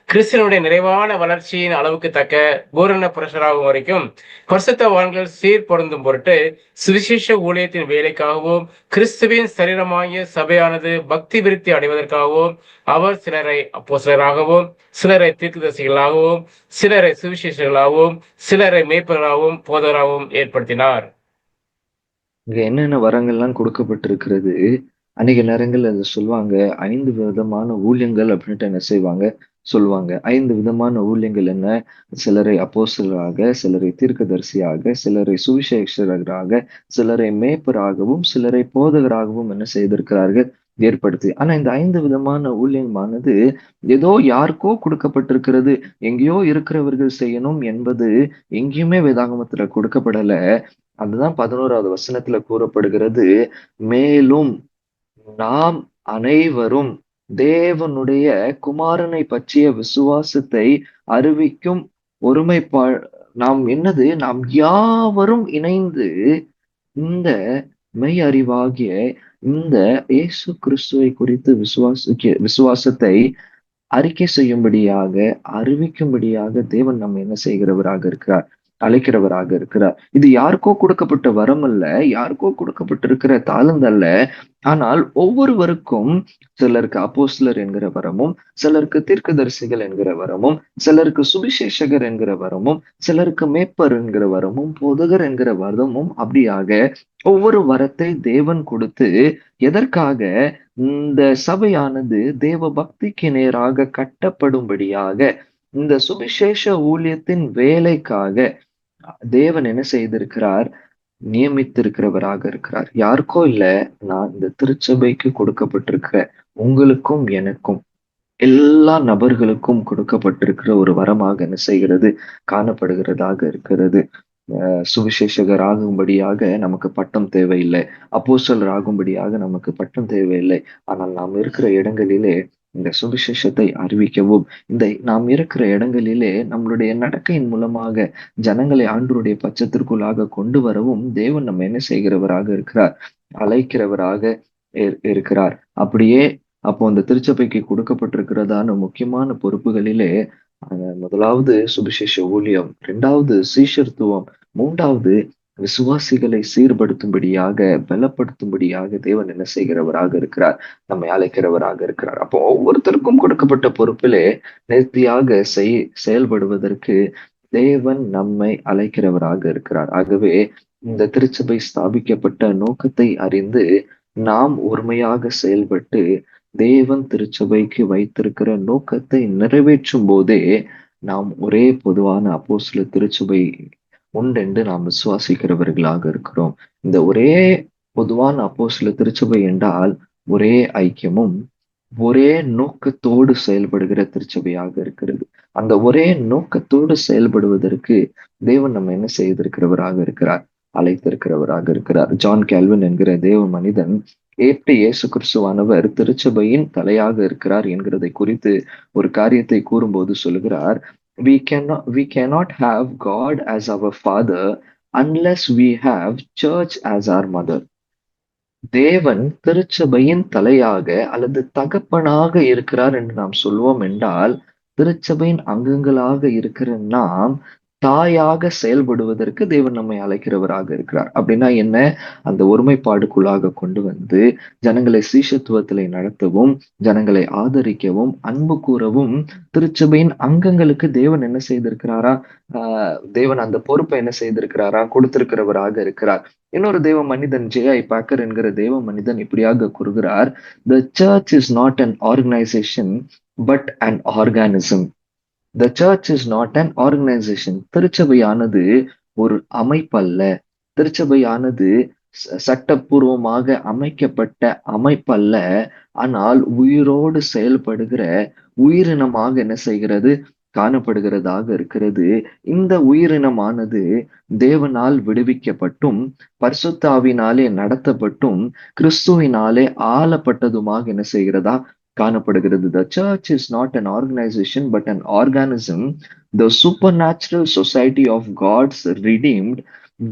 கிறிஸ்தனுடைய நிறைவான வளர்ச்சியின் அளவுக்கு தக்க பூரண புருஷராகும் வரைக்கும் பரிசுத்தவான்கள் சீர் பொருந்தும் பொருட்டு சுவிசேஷ ஊழியத்தின் வேலைக்காகவும் கிறிஸ்துவின் சரீரமாகிய சபையானது பக்தி விருத்தி அடைவதற்காகவும் அவர் சிலரை அப்போஸ்தலராகவும் சிலரை தீர்க்கதரிசிகளாகவும் சிலரை சுவிசேஷர்களாகவும் சிலரை மேய்ப்பர்களாகவும் போதகராகவும் ஏற்படுத்தினார். இங்க என்னென்ன வரங்கள்லாம் கொடுக்கப்பட்டிருக்கிறது. அநேக நேரங்கள் அதை சொல்லுவாங்க 5 விதமான ஊழியங்கள் அப்படின்ட்டு என்ன செய்வாங்க சொல்லுவாங்க. 5 விதமான ஊழியங்கள் என்ன? சிலரை அப்போஸ்தலராக, சிலரை தீர்க்கதரிசியாக, சிலரை சுவிசேஷகராக, சிலரை மேய்ப்பராகவும், சிலரை போதகராகவும் என்ன செய்திருக்கிறார்கள் ஏற்படுத்தி. ஆனா இந்த 5 விதமான ஊழியமானது ஏதோ யாருக்கோ கொடுக்கப்பட்டிருக்கிறது, எங்கேயோ இருக்கிறவர்கள் செய்யணும் என்பது எங்கேயுமே வேதாகமத்துல கொடுக்கப்படல. அதுதான் 11வது வசனத்துல கூறப்படுகிறது. மேலும் நாம் அனைவரும் தேவனுடைய குமாரனை பற்றிய விசுவாசத்தை அறிவிக்கும் நாம் நாம் யாவரும் இணைந்து இந்த மெய் அறிவாகிய இந்த இயேசு கிறிஸ்துவை குறித்து விசுவாசத்தை அறிக்கை செய்யும்படியாக, அறிவிக்கும்படியாக தேவன் நம்ம என்ன செய்கிறவராக இருக்கிறார், அழைக்கிறவராக இருக்கிறார். இது யாருக்கோ கொடுக்கப்பட்ட வரம் அல்ல, யாருக்கோ கொடுக்கப்பட்டிருக்கிற தாளந்து அல்ல. ஆனால் ஒவ்வொருவருக்கும், சிலருக்கு அப்போஸ்தலர் என்கிற வரமும், சிலருக்கு தீர்க்கதரிசிகள் என்கிற வரமும், சிலருக்கு சுவிசேஷகர் என்கிற வரமும், சிலருக்கு மேய்ப்பர் என்கிற வரமும், போதகர் என்கிற வரமும், அப்படியாக ஒவ்வொரு வரத்தை தேவன் கொடுத்து எதற்காக? இந்த சபையானது தேவ பக்திக்கு நேராக கட்டப்படும்படியாக, இந்த சுவிசேஷ ஊழியத்தின் வேலைக்காக தேவன் என்ன செய்திருக்கிறார்? நியமித்திருக்கிறவராக இருக்கிறார். யாருக்கோ இல்ல, நான் இந்த திருச்சபைக்கு கொடுக்கப்பட்டிருக்கிற உங்களுக்கும் எனக்கும் எல்லா நபர்களுக்கும் கொடுக்கப்பட்டிருக்கிற ஒரு வரமாக என்ன செய்கிறது? காணப்படுகிறதாக இருக்கிறது. சுவிசேஷகர் ஆகும்படியாக நமக்கு பட்டம் தேவையில்லை, அப்போஸ்தலர் ஆகும்படியாக நமக்கு பட்டம் தேவையில்லை. ஆனால் நாம் இருக்கிற இடங்களிலே இந்த சுவிசேஷத்தை அறிவிக்கவும், இந்த நாம் இருக்கிற இடங்களிலே நம்மளுடைய நடக்கையின் மூலமாக ஜனங்களை ஆண்டவருடைய பட்சத்திற்குள்ளாக கொண்டு வரவும் தேவன் நம்ம என்ன செய்கிறவராக இருக்கிறார்? அழைக்கிறவராக இருக்கிறார். அப்படியே அப்போ அந்த திருச்சபைக்கு கொடுக்கப்பட்டிருக்கிறதான முக்கியமான பொறுப்புகளிலே முதலாவது சுவிசேஷ ஊழியம், 2வது சீஷத்துவம், 3வது விசுவாசிகளை சீர்படுத்தும்படியாக, பலப்படுத்தும்படியாக தேவன் என்ன செய்கிறவராக இருக்கிறார்? நம்மை அழைக்கிறவராக இருக்கிறார். அப்போ ஒவ்வொருத்தருக்கும் கொடுக்கப்பட்ட பொறுப்பிலே நேர்த்தியாக செயல்படுவதற்கு தேவன் நம்மை அழைக்கிறவராக இருக்கிறார். ஆகவே இந்த திருச்சபை ஸ்தாபிக்கப்பட்ட நோக்கத்தை அறிந்து நாம் ஒருமையாக செயல்பட்டு தேவன் திருச்சபைக்கு வைத்திருக்கிற நோக்கத்தை நிறைவேற்றும் போதே நாம் ஒரே பொதுவான அப்போஸ்தல திருச்சபை உண்டென்று நாம் விசுவாசிக்கிறவர்களாக இருக்கிறோம். இந்த ஒரே பொதுவான அப்போஸ்தல திருச்சபை என்றால் ஒரே ஐக்கியமும் ஒரே நோக்கத்தோடு செயல்படுகிற திருச்சபையாக இருக்கிறது. அந்த ஒரே நோக்கத்தோடு செயல்படுவதற்கு தேவன் நம்ம என்ன செய்திருக்கிறவராக இருக்கிறார்? அழைத்திருக்கிறவராக இருக்கிறார். ஜான் கால்வின் என்கிற தேவ மனிதன் எப்படி இயேசு கிறிஸ்துவானவர் திருச்சபையின் தலையாக இருக்கிறார் என்கிறதை குறித்து ஒரு காரியத்தை கூறும்போது சொல்லுகிறார், we cannot have God as our father unless we have church as our mother. தேவன் திருச்சபையின் தலையாக அல்லது தகப்பனாக இருக்கிறார் என்று நாம் சொல்வோம் என்றால், திருச்சபையின் அங்கங்களாக இருக்கிற நாம் தாயாக செயல்படுவதற்கு தேவன் நம்மை அழைக்கிறவராக இருக்கிறார். அப்படின்னா என்ன? அந்த ஒருமைப்பாடுக்குள்ளாக கொண்டு வந்து ஜனங்களை சீஷத்துவத்திலே நடத்தவும், ஜனங்களை ஆதரிக்கவும், அன்பு கூறவும் திருச்சபையின் அங்கங்களுக்கு தேவன் என்ன செய்திருக்கிறாரா? தேவன் அந்த பொறுப்பை என்ன செய்திருக்கிறாரா? கொடுத்திருக்கிறவராக இருக்கிறார். இன்னொரு தேவ மனிதன் J.I. Packer என்கிற தேவ மனிதன் இப்படியாக கூறுகிறார், the church is not an organization but an organism. The church is not an organization. திருச்சபையானது ஒரு அமைப்பல்ல. திருச்சபையானது சட்டப்பூர்வமாக அமைக்கப்பட்ட அமைப்பல்ல. ஆனால் உயிரோடு செயல்படுகிற உயிரினமாக என்ன செய்கிறது? காணப்படுகிறதாக இருக்கிறது. இந்த உயிரினமானது தேவனால் விடுவிக்கப்பட்டும், பரிசுத்த ஆவியினாலே நடத்தப்பட்டும், கிறிஸ்துவினாலே ஆளப்பட்டதுமாக என்ன செய்கிறதா காணப்படுகிறது. The church is not an organization but an organism, the supernatural society of God's redeemed,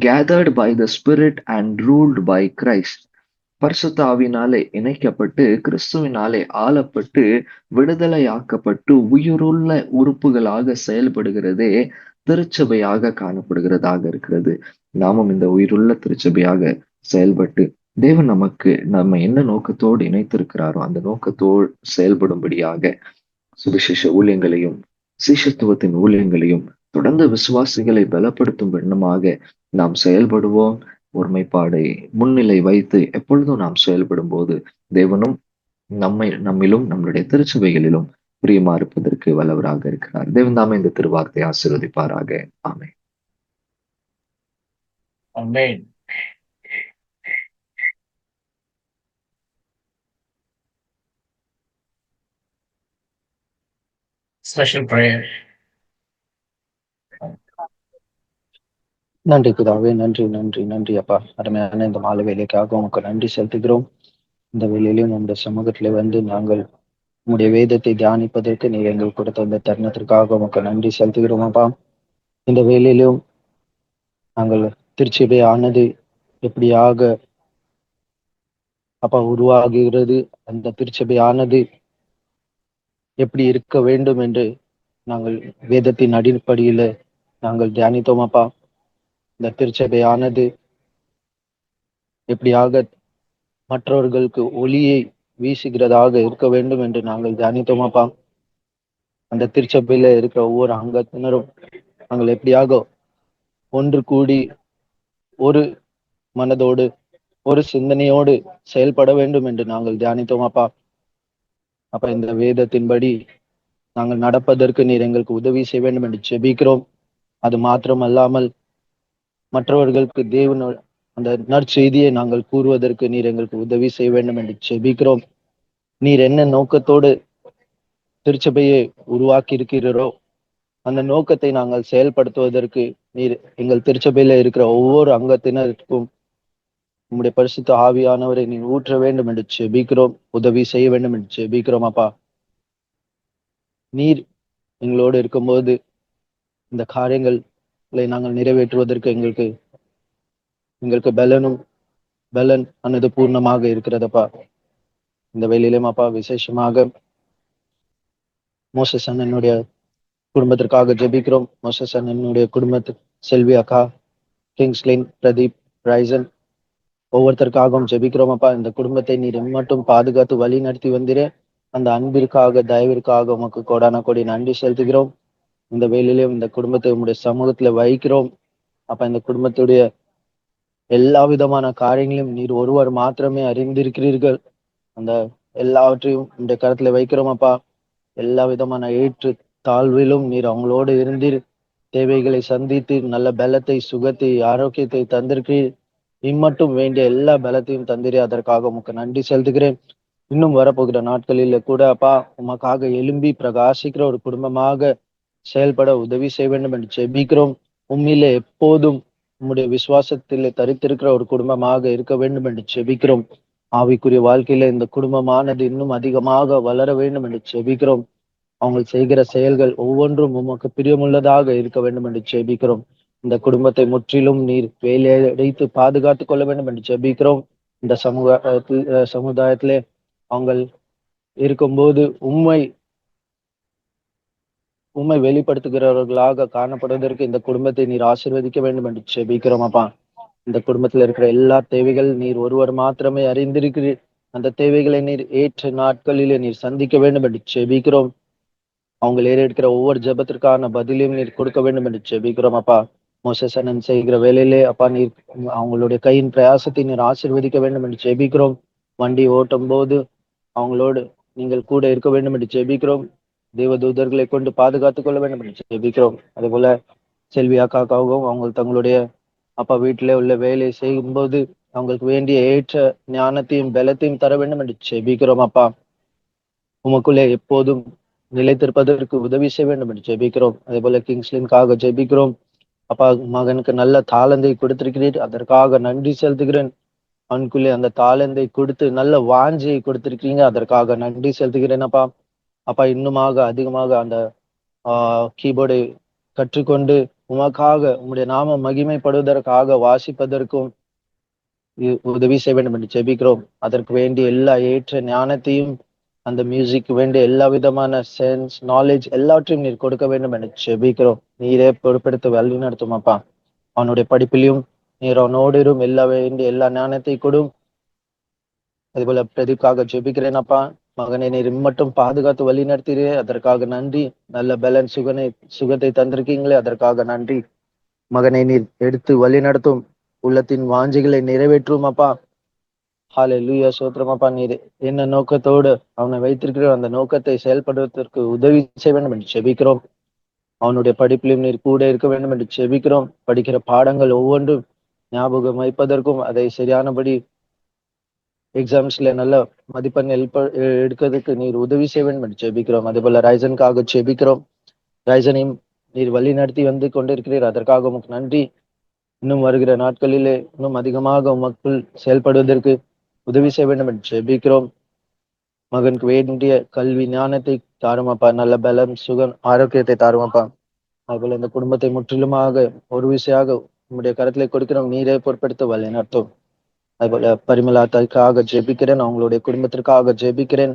gathered by the Spirit and ruled by Christ. பரிசுத்த ஆவியினாலே இணைக்கப்பட்டு கிறிஸ்துவினாலே ஆளப்பட்டு விடுதலையாக்கப்பட்டு உயிருள்ள உறுப்புகளாக செயல்படுகிறதே திருச்சபையாக காணப்படுகிறதாக இருக்கிறது. நாமும் இந்த உயிருள்ள திருச்சபையாக செயல்பட்டு தேவன் நம்ம என்ன நோக்கத்தோடு இணைத்திருக்கிறாரோ அந்த நோக்கத்தோடு செயல்படும்படியாக சுவிசேஷ ஊழியங்களையும் சீஷத்துவத்தின் ஊழியங்களையும் தொடர்ந்து விசுவாசிகளை பலப்படுத்தும் வண்ணமாக நாம் செயல்படுவோம். ஒருமைப்பாடை முன்னிலை வைத்து எப்பொழுதும் நாம் செயல்படும் போது தேவனும் நம்மிலும் நம்மளுடைய திருச்சபைகளிலும் பிரியமா இருப்பதற்கு வல்லவராக இருக்கிறார். தேவன் தாமே இந்த திருவார்த்தை ஆசீர்வதிப்பாராக. ஆமென். ஆமென். Special prayer. நன்றி பிதாவே, நன்றி நன்றி நன்றி அப்பா. அருமையான இந்த மாலை வேலைக்காக உமக்கு நன்றி செலுத்துகிறோம். இந்த வேலையிலும் உங்களுடைய சமூகத்திலே வந்து நாங்கள் உங்களுடைய வேதத்தை தியானிப்பதற்கு நீர் எங்களுக்கு கொடுத்த இந்த தருணத்திற்காக உமக்கு நன்றி செலுத்துகிறோம் அப்பா. இந்த வேலையிலும் நாங்கள் திருச்சபை ஆனது எப்படியாக அப்பா உருவாகுகிறது, அந்த திருச்சபை ஆனது எப்படி இருக்க வேண்டும் என்று நாங்கள் வேதத்தின் அடிப்படையில நாங்கள் தியானித்தோம் அப்பா. இந்த திருச்சபையானது எப்படியாக மற்றவர்களுக்கு ஒளியை வீசுகிறதாக இருக்க வேண்டும் என்று நாங்கள் தியானித்தோம் அப்பா. அந்த திருச்சபையில இருக்கிற ஒவ்வொரு அங்கத்தினரும் நாங்கள் எப்படியாக ஒன்று கூடி ஒரு மனதோடு ஒரு சிந்தனையோடு செயல்பட வேண்டும் என்று நாங்கள் தியானித்தோம் அப்பா. அப்ப இந்த வேதத்தின்படி நாங்கள் நடப்பதற்கு நீர் எங்களுக்கு உதவி செய்ய வேண்டும் என்று ஜெபிக்கிறோம். அது மாத்திரம் அல்லாமல் மற்றவர்களுக்கு தேவன் அந்த நற்செய்தியை நாங்கள் கூறுவதற்கு நீர் எங்களுக்கு உதவி செய்ய வேண்டும் என்று ஜெபிக்கிறோம். நீர் என்ன நோக்கத்தோடு திருச்சபையை உருவாக்கி இருக்கிறீரோ அந்த நோக்கத்தை நாங்கள் செயல்படுத்துவதற்கு நீர் எங்கள் திருச்சபையில இருக்கிற ஒவ்வொரு அங்கத்தினருக்கும் உம்முடைய பரிசுத்த ஆவியானவரை நீர் ஊற்ற வேண்டும் என்று ஜெபிக்கிறோம். உதவி செய்ய வேண்டும் என்று ஜெபிக்கிறோம் அப்பா. நீர் எங்களோடு இருக்கும்போது இந்த காரியங்களை நாங்கள் நிறைவேற்றுவதற்கு எங்களுக்கு பலன் ஆனது பூர்ணமாக இருக்கிறதப்பா. இந்த வேலையிலும் அப்பா விசேஷமாக மோசஸ் அண்ணனுடைய குடும்பத்திற்காக ஜெபிக்கிறோம். மோசஸ் அண்ணனுடைய குடும்பத்து செல்வி அக்கா, கிங்ஸ்லின், பிரதீப், ரைசன் ஒவ்வொருத்தருக்காகவும் ஜெபிக்கிறோம் அப்பா. இந்த குடும்பத்தை நீர் மட்டும் பாதுகாத்து வழி நடத்தி வந்திரே அந்த அன்பிற்காக தயவிற்காக உமக்கு கோடான கோடி நன்றி செலுத்துகிறோம். இந்த வேலையிலும் இந்த குடும்பத்தை உங்களுடைய சமூகத்துல வைக்கிறோம் அப்ப. இந்த குடும்பத்துடைய எல்லா விதமான காரியங்களையும் நீர் ஒருவர் மாத்திரமே அறிந்திருக்கிறீர்கள். அந்த எல்லாவற்றையும் இந்த கருத்துல வைக்கிறோம் அப்பா. எல்லா விதமான ஏற்று தாழ்விலும் நீர் அவங்களோடு இருந்தீர். தேவைகளை சந்தித்து நல்ல பலத்தை, சுகத்தை, ஆரோக்கியத்தை தந்திருக்கிறீர். இம்மட்டும் வேண்டிய எல்லா பலத்தையும் தந்திரே அதற்காக உமக்கு நன்றி செலுத்துகிறேன். இன்னும் வரப்போகிற நாட்களில கூட அப்பா உமக்காக எழும்பி பிரகாசிக்கிற ஒரு குடும்பமாக செயல்பட உதவி செய்ய வேண்டும் என்று ஜெபிக்கிறோம். உண்மையிலே எப்போதும் உம்முடைய விசுவாசத்திலே தரித்திருக்கிற ஒரு குடும்பமாக இருக்க வேண்டும் என்று ஜெபிக்கிறோம். ஆவிக்குரிய வாழ்க்கையில இந்த குடும்பமானது இன்னும் அதிகமாக வளர வேண்டும் என்று ஜெபிக்கிறோம். அவங்க செய்கிற செயல்கள் ஒவ்வொன்றும் உமக்கு பிரியமுள்ளதாக இருக்க வேண்டும் என்று ஜெபிக்கிறோம். இந்த குடும்பத்தை முற்றிலும் நீர் வேலையடைத்து பாதுகாத்து கொள்ள வேண்டும் என்று ஜெபிக்கிறோம். இந்த சமுதாயத்திலே அவங்க இருக்கும்போது உண்மை வெளிப்படுத்துகிறவர்களாக காணப்படுவதற்கு இந்த குடும்பத்தை நீர் ஆசீர்வதிக்க வேண்டும் என்று ஜெபிக்கிறோம் அப்பா. இந்த குடும்பத்தில் இருக்கிற எல்லா தேவைகள் நீர் ஒருவர் மாத்திரமே அறிந்திருக்கிறீர். அந்த தேவைகளை நீர் ஏற்ற நாட்களிலே நீர் சந்திக்க வேண்டும் என்று ஜெபிக்கிறோம். அவங்க ஏறெடுக்கிற ஒவ்வொரு ஜெபத்திற்கான பதிலையும் நீர் கொடுக்க வேண்டும் என்று ஜெபிக்கிறோம் அப்பா. மோசஸ் அண்ணன் செய்கிற வேலையிலே அப்பா நீர் அவங்களுடைய கையின் பிரயாசத்தை நீர் ஆசீர்வதிக்க வேண்டும் என்று ஜெபிக்கிறோம். வண்டி ஓட்டும் போது அவங்களோடு நீங்கள் கூட இருக்க வேண்டும் என்று ஜெபிக்கிறோம். தேவதூதர்களை கொண்டு பாதுகாத்துக் கொள்ள வேண்டும் என்று ஜெபிக்கிறோம். அதே போல செல்வி அக்காக்காகவும் அவங்க தங்களுடைய அப்பா வீட்டிலே உள்ள வேலையை செய்யும்போது அவங்களுக்கு வேண்டிய ஏற்ற ஞானத்தையும் பலத்தையும் தர வேண்டும் என்று ஜெபிக்கிறோம் அப்பா. உமக்குள்ளே எப்போதும் நிலைத்திருப்பதற்கு உதவி செய்ய வேண்டும் என்று ஜெபிக்கிறோம். அதே போல கிங்ஸ்லின்காக ஜெபிக்கிறோம் அப்பா. மகனுக்கு நல்ல தாளந்தை கொடுத்திருக்கிறீர், அதற்காக நன்றி செலுத்துகிறேன். அவனுக்குள்ளே அந்த தாளந்தை கொடுத்து நல்ல வாஞ்சியை கொடுத்திருக்கீங்க. அதற்காக நன்றி செலுத்துகிறேன் அப்பா. அப்பா இன்னுமாக அதிகமாக அந்த கீபோர்டை கற்றுக்கொண்டு உமக்காக உம்முடைய நாம மகிமைப்படுவதற்காக வாசிப்பதற்கும் உதவி செய்ய வேண்டும் என்று ஜெபிக்கிறோம். அதற்கு வேண்டிய எல்லா ஏற்ற ஞானத்தையும் அந்த மியூசிக் வேண்டிய எல்லா விதமான சென்ஸ் நாலேஜ் எல்லாவற்றையும் நீர் கொடுக்க வேண்டும் என்று ஜெபிக்கிறோம். நீரே பொறுப்பெடுத்து வழி நடத்தும் அப்பா. அவனுடைய படிப்பிலையும் நீர் அவனோடு எல்லா வேண்டிய எல்லா ஞானத்தை கொடும். அதுபோல பிரதீப்காக ஜெபிக்கிறேன் அப்பா. மகனை நீர் மட்டும் பாதுகாத்து வழி நடத்துகிறே, அதற்காக நன்றி. நல்ல பலன் சுகத்தை தந்திருக்கீங்களே, அதற்காக நன்றி. மகனை நீர் எடுத்து வழி நடத்தும், உள்ளத்தின் வாஞ்சிகளை நிறைவேற்றும் அப்பா. ஹல்லேலூயா, சோத்திரம் அப்பா. நீர் என்ன நோக்கத்தோடு அவனை வைத்திருக்கிற அந்த நோக்கத்தை செயல்படுவதற்கு உதவி செய்ய வேண்டும் என்று ஜெபிக்கிறோம். அவனுடைய படிப்பிலும் நீர் கூட இருக்க வேண்டும் என்று ஜெபிக்கிறோம். படிக்கிற பாடங்கள் ஒவ்வொன்றும் ஞாபகம் வைப்பதற்கும் அதை சரியானபடி எக்ஸாம்ஸ்ல நல்ல மதிப்பெண் எடுக்கிறதுக்கு நீர் உதவி செய்ய வேண்டும் என்று ஜெபிக்கிறோம். அதே போல ரைசனுக்காக ஜெபிக்கிறோம். ரைசனையும் நீர் வழி நடத்தி வந்து கொண்டிருக்கிறீர், அதற்காக உமக்கு நன்றி. இன்னும் வருகிற நாட்களிலே இன்னும் அதிகமாக உமக்குள் செயல்படுவதற்கு உதவி செய்ய வேண்டும் என்று ஜெபிக்கிறோம். மகனுக்கு வேண்டிய கல்வி ஞானத்தை தாருமப்பா. நல்ல பலம் சுகம் ஆரோக்கியத்தை தாருமப்பா. அதுபோல இந்த குடும்பத்தை முற்றிலுமாக ஒரு விசையாக உங்களுடைய கருத்திலே கொடுக்கிறோம். நீரே பொறுப்பெடுத்து வழி நடத்தும். அதுபோல பரிமளா தாய்க்காக ஜெபிக்கிறேன். அவங்களுடைய குடும்பத்திற்காக ஜெபிக்கிறேன்.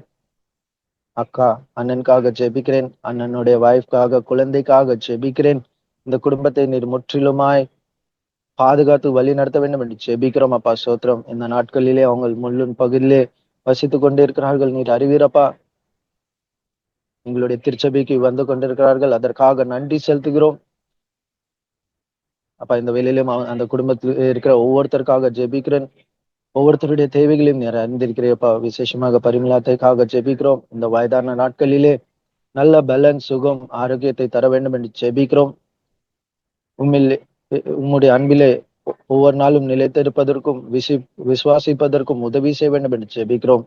அக்கா அண்ணனுக்காக ஜெபிக்கிறேன். அண்ணனுடைய வைஃப்காக குழந்தைக்காக ஜெபிக்கிறேன். இந்த குடும்பத்தை நீர் முற்றிலுமாய் பாதுகாத்து வழி நடத்த வேண்டும் என்று ஜெபிக்கிறோம் அப்பா. சோத்திரம். இந்த நாட்களிலே அவங்க முள்ளுன் பகுதியிலே வசித்துக் கொண்டே இருக்கிறார்கள், நீர் அறிவீரப்பா. எங்களுடைய திருச்சபைக்கு வந்து கொண்டிருக்கிறார்கள், அதற்காக நன்றி செலுத்துகிறோம் அப்பா. இந்த வேலையிலும் அந்த குடும்பத்தில் இருக்கிற ஒவ்வொருத்தருக்காக ஜெபிக்கிறேன். ஒவ்வொருத்தருடைய தேவைகளையும் நீர் அறிந்திருக்கிறேப்பா. விசேஷமாக பரிமளாத்தைக்காக ஜெபிக்கிறோம். இந்த வயதான நாட்களிலே நல்ல பலன் சுகம் ஆரோக்கியத்தை தர வேண்டும் என்று ஜெபிக்கிறோம். உம்முடைய அன்பிலே ஒவ்வொரு நாளும் நிலைத்திருப்பதற்கும் விசுவாசிப்பதற்கும் உதவி செய்ய வேண்டும் என்று ஜெபிக்கிறோம்.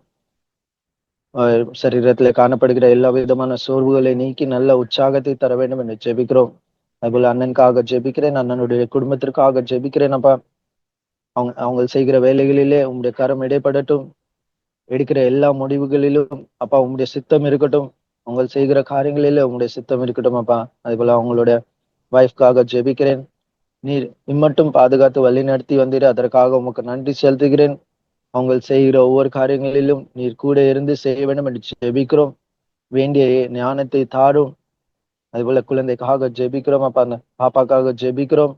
சரீரத்திலே காணப்படுகிற எல்லா விதமான சோர்வுகளை நீக்கி நல்ல உற்சாகத்தை தர வேண்டும் என்று ஜெபிக்கிறோம். அதுபோல அண்ணனுக்காக ஜெபிக்கிறேன். அண்ணனுடைய குடும்பத்திற்காக ஜெபிக்கிறேன் அப்பா. அவங்க செய்கிற வேலைகளிலே உங்களுடைய கரம் இடைப்படட்டும். எடுக்கிற எல்லா முடிவுகளிலும் அப்பா உங்களுடைய சித்தம் இருக்கட்டும். அவங்க செய்கிற காரியங்களிலே உங்களுடைய சித்தம் இருக்கட்டும் அப்பா. அதே போல அவங்களுடைய வைஃப்காக ஜெபிக்கிறேன். நீர் இம்மட்டும் பாதுகாத்து வழி நடத்தி வந்தீர், அதற்காக உமக்கு நன்றி செலுத்துகிறேன். அவங்க செய்கிற ஒவ்வொரு காரியங்களிலும் நீர் கூட இருந்து செய்ய வேண்டும் என்று ஜெபிக்கிறோம். வேண்டிய ஞானத்தை தாரும். அதுபோல குழந்தைக்காக ஜெபிக்கிறோம் அப்பா. அந்த பாப்பாக்காக ஜெபிக்கிறோம்.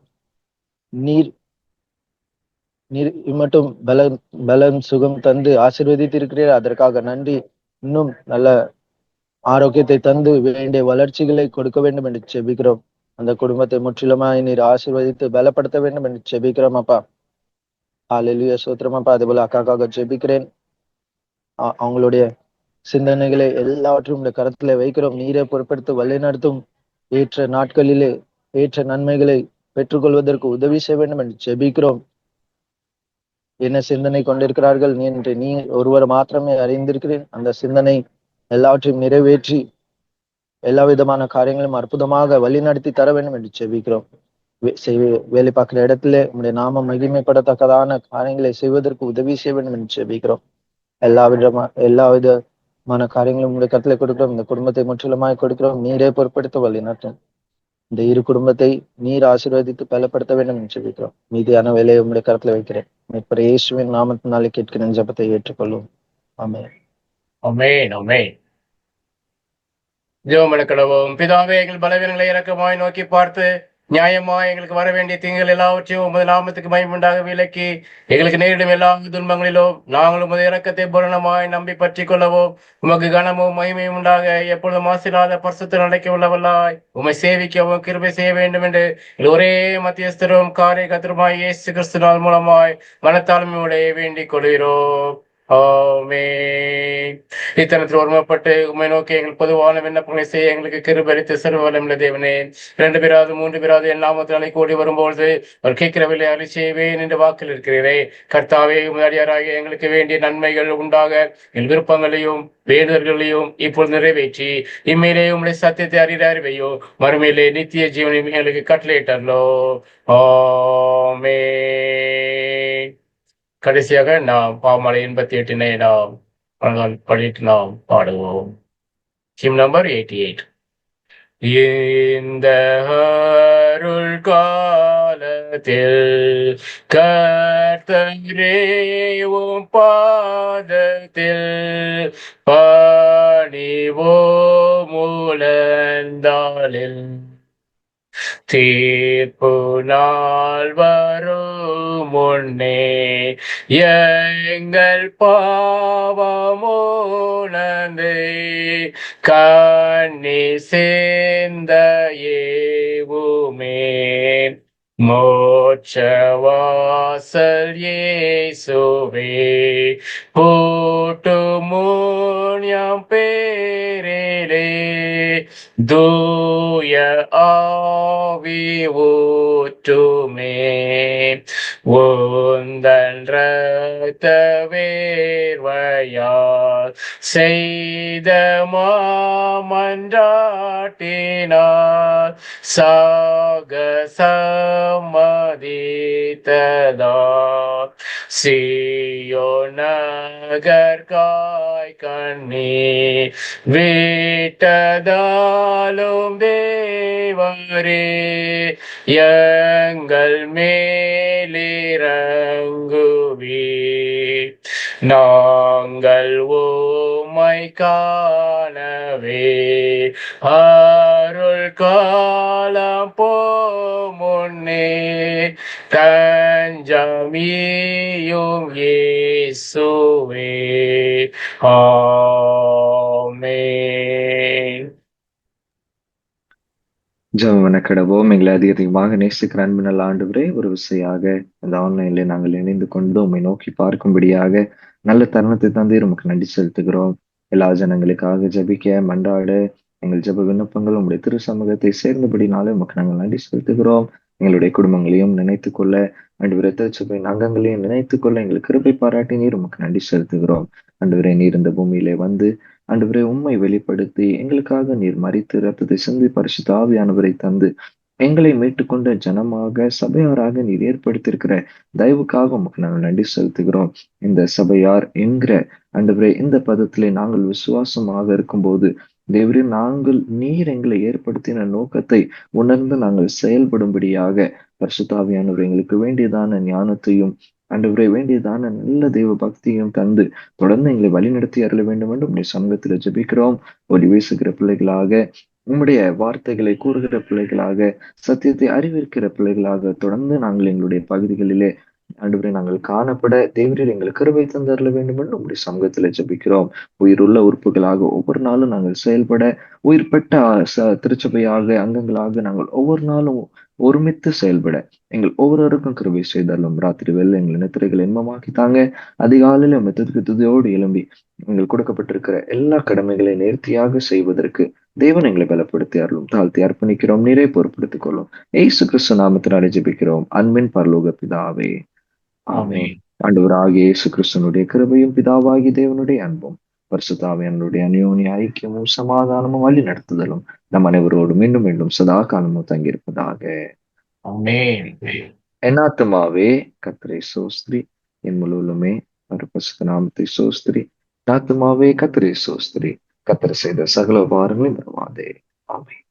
நீர் மட்டும் பலன் சுகம் தந்து ஆசீர்வதித்திருக்கிறீர், அதற்காக நன்றி. இன்னும் நல்ல ஆரோக்கியத்தை தந்து வேண்டிய வளர்ச்சிகளை கொடுக்க வேண்டும் என்று ஜெபிக்கிறோம். அந்த குடும்பத்தை முற்றிலுமாய் நீர் ஆசீர்வதித்து பலப்படுத்த வேண்டும் என்று ஜெபிக்கிறோம் அப்பா. ஹல்லேலூயா, சோத்திரம் அப்பா. அதுபோல அக்காக்காக ஜெபிக்கிறேன். அவங்களுடைய சிந்தனைகளை எல்லாவற்றையும் இந்த கருத்துல வைக்கிறோம். நீரை பொறுப்படுத்தி வழி நடத்தும். ஏற்ற நாட்களிலே ஏற்ற நன்மைகளை பெற்றுக்கொள்வதற்கு உதவி செய்ய வேண்டும் என்று ஜெபிக்கிறோம். என்ன சிந்தனை கொண்டிருக்கிறார்கள் என்று நீ ஒருவர் மாத்திரமே அறிந்திருக்கிறேன். அந்த சிந்தனை எல்லாவற்றையும் நிறைவேற்றி எல்லா விதமான காரியங்களும் அற்புதமாக வழி நடத்தி தர வேண்டும் என்று ஜெபிக்கிறோம். வேலை பார்க்கிற இடத்துல உங்களுடைய நாம மகிமைப்படத்தக்கதான காரியங்களை செய்வதற்கு உதவி செய்ய வேண்டும் என்று ஜெபிக்கிறோம். எல்லா விதமான காரியங்களும் உங்களுடைய கருத்துல கொடுக்கிறோம். இந்த குடும்பத்தை முற்றிலுமாய் கொடுக்கிறோம். நீரே பொறுப்படுத்த வழி நடத்தும். இந்த இரு குடும்பத்தை நீர் ஆசீர்வதித்து பலப்படுத்த வேண்டும் என்று ஜெபிக்கிறோம். மீதியான வேலையை உங்களுடைய கருத்துல வைக்கிறேன். இயேசுவின் நாமத்தினாலே கேட்கிற ஜெபத்தை ஏற்றுக்கொள்ளும். ஆமென். ஆமென். ஆமென். ஜெபம் எடுக்கிறோம். பிதாவே, எங்கள் பலவீனங்களை இரக்கமாய் நோக்கி பார்த்து நியாயமாய் எங்களுக்கு வர வேண்டிய தீங்குகள் எல்லாவற்றையும் உமது நாமத்துக்கு மகிமையுண்டாக விலக்கி எங்களுக்கு நேரிடும் எல்லா துன்பங்களிலும் நாங்களும் உமது இரக்கத்தை பூரணமாய் நம்பி பற்றி கொள்ளவும் உமக்கு கனமும் மகிமையும் உண்டாக எப்பொழுதும் மாசில்லாத பரிசுத்த நடக்க உள்ளவல்லாய் உமை சேவிக்கவும் கிருபை செய்ய வேண்டும் என்று ஒரே மத்தியஸ்தரும் காரிய கத்திரமாய் இயேசு கிறிஸ்துவின் மூலமாய் மனத்தாழ்மையோட வேண்டிக் கொள்கிறோம். இத்தனத்தில் ஒருமைப்பட்டு உண்மை நோக்கி எங்கள் பொதுவான விண்ணப்பங்களை செய்ய எங்களுக்கு கிருபரித்து சர்வவல்லமையுள்ள தேவனே, 2 பேராவது 3 பேராவது என் நாமத்தினாலே கூடி வரும்பொழுது ஒரு கேட்கிறவில்லை அருளி செய்வேன் என்று வாக்கில் இருக்கிறீரே. கர்த்தாவே, உமது எங்களுக்கு வேண்டிய நன்மைகள் உண்டாக எங்கள் விருப்பங்களையும் வேண்டுதல்களையும் இப்பொழுது நிறைவேற்றி இம்மையிலே உங்களுடைய சத்தியத்தை அறிவையோ மறுமையிலே நித்திய ஜீவனையும் எங்களுக்கு கட்டளையிட்டோ. ஆமென். கடைசியாக நாம் பாமாலை 88 நாம் படிட்டு நாம் பாடுவோம். Him number 88. இந்த அருள் காலத்தில் கர்த்தரே உம் பாதத்தில் பணிவோம் உழந்தாளில் தீர்ப்பு நாள் வரும் முன்னே எங்கள் பாவமுணர்ந்து கண்ணி சேர்ந்த ஏவுமே மோட்ச வாசல் இயேசுவே பூட்டு முன்யம் பேரிலே தூய ஆவி ஊற்றுமே உந்தன் இரத்த வேர்வையால் செய்த மாமன்றாட்டினார் சாக சம்மதித்ததா சீயோ நகர்காய் கண்ணீர் விட்டதாலும் தேவரே எங்கள் மேலிறங்குவே நாங்கள் உம்மை காணவே அருள் காலம் போமுன்னே தஞ்சமியும் இயேசுவே. ஆமென். ஜெபம் கடவோம். எங்களை அதிகமாக நேசிக்கிற அன்பு நல்ல ஆண்டவரே, ஒரு விசையாக அந்த ஆன்லைன்ல நாங்கள் இணைந்து கொண்டு உம்மை நோக்கி பார்க்கும்படியாக நல்ல தருணத்தை தந்து உமக்கு நன்றி செலுத்துகிறோம். எல்லா ஜனங்களுக்காக ஜபிக்க மன்றாட எங்கள் ஜெப விண்ணப்பங்கள் உங்களுடைய திரு சமூகத்தை சேர்ந்தபடினாலே உமக்கு நாங்கள் நன்றி செலுத்துகிறோம். எங்களுடைய குடும்பங்களையும் நினைத்துக் கொள்ள, ஆண்டவரே திருச்சபையின் அங்கங்களையும் நினைத்துக் கொள்ள எங்களுக்கு கிருபை பாராட்டி நீர் உமக்கு நன்றி செலுத்துகிறோம். ஆண்டவரே, நீர் இந்த பூமியிலே வந்து ஆண்டவரே உம்மை வெளிப்படுத்தி எங்களுக்காக நீர் மரித்து ரத்தத்தை சிந்தி பரிசுத்த ஆவியானவரை தந்து எங்களை மீட்டுக்கொண்ட ஜனமாக சபையாராக நீர் ஏற்படுத்தியிருக்கிற தயவுக்காக உமக்கு நாங்கள் நன்றி செலுத்துகிறோம். இந்த சபையார் என்கிற ஆண்டவரே இந்த பதத்திலே நாங்கள் விசுவாசமாக இருக்கும்போது தேவரே, நீர் எங்களை ஏற்படுத்தின நோக்கத்தை உணர்ந்து நாங்கள் செயல்படும்படியாக பரிசுத்த ஆவியானவர் எங்களுக்கு வேண்டியதான ஞானத்தையும் ஆண்டவரே வேண்டியதான நல்ல தெய்வ பக்தியும் தந்து தொடர்ந்து எங்களை வழிநடத்தி அருள வேண்டும் என்று உங்களுடைய சமூகத்துல ஜெபிக்கிறோம். ஒளி வீசுகிற பிள்ளைகளாக, உம்முடைய வார்த்தைகளை கூறுகிற பிள்ளைகளாக, சத்தியத்தை அறிவிக்கிற பிள்ளைகளாக தொடர்ந்து நாங்கள் எங்களுடைய பகுதிகளிலே ஆண்டவரே நாங்கள் காணப்பட தேவரீர் எங்களுக்கு கிருபை தந்தருள வேண்டும் என்று உங்களுடைய சமூகத்துல ஜெபிக்கிறோம். உயிருள்ள உறுப்புகளாக ஒவ்வொரு நாளும் நாங்கள் செயல்பட, உயிர்பட்ட திருச்சபையாக அங்கங்களாக நாங்கள் ஒவ்வொரு நாளும் ஒருமித்து செயல்பட எங்கள் ஒவ்வொருவருக்கும் கிருபை செய்தாலும் ராத்திரி வேலை எங்கள் நித்திரைகளை இன்பமாக்கி தாங்க. அதிகாலையில மெத்ததுக்கு துதியோடு எழும்பி எங்கள் கொடுக்கப்பட்டிருக்கிற எல்லா கடமைகளை நேர்த்தியாக செய்வதற்கு தேவன் எங்களை பலப்படுத்தி அருளும். தாழ்த்தி அர்ப்பணிக்கிறோம். நீரே பொறுப்படுத்திக் கொள்ளும். ஏசு கிறிஸ்து நாமத்தினாலே ஜெபிக்கிறோம். அன்பின் பரலோக பிதாவே, ஆமென். ஆண்டவராகிய இயேசு கிறிஸ்துனுடைய கிருபையும் பிதாவாகி தேவனுடைய அன்பும் பரிசுத்த ஆவியானவருடைய அந்யோன்ய ஐக்கியமும் சமாதானமும் வழி நடத்துதலும் நம் அனைவரோடு மீண்டும் மீண்டும் சதா காலமும் தங்கியிருப்பதாக. ஆமென். என் ஆத்துமாவே கர்த்தரை சோஸ்திரி, என் முழுவலுமே பரிசுத்த நாமத்தை சோஸ்திரி. ஆத்துமாவே கர்த்தரை சோஸ்திரி, கர்த்தர் செய்த சகல உபகாரங்களையும் மறவாதே. ஆமென்.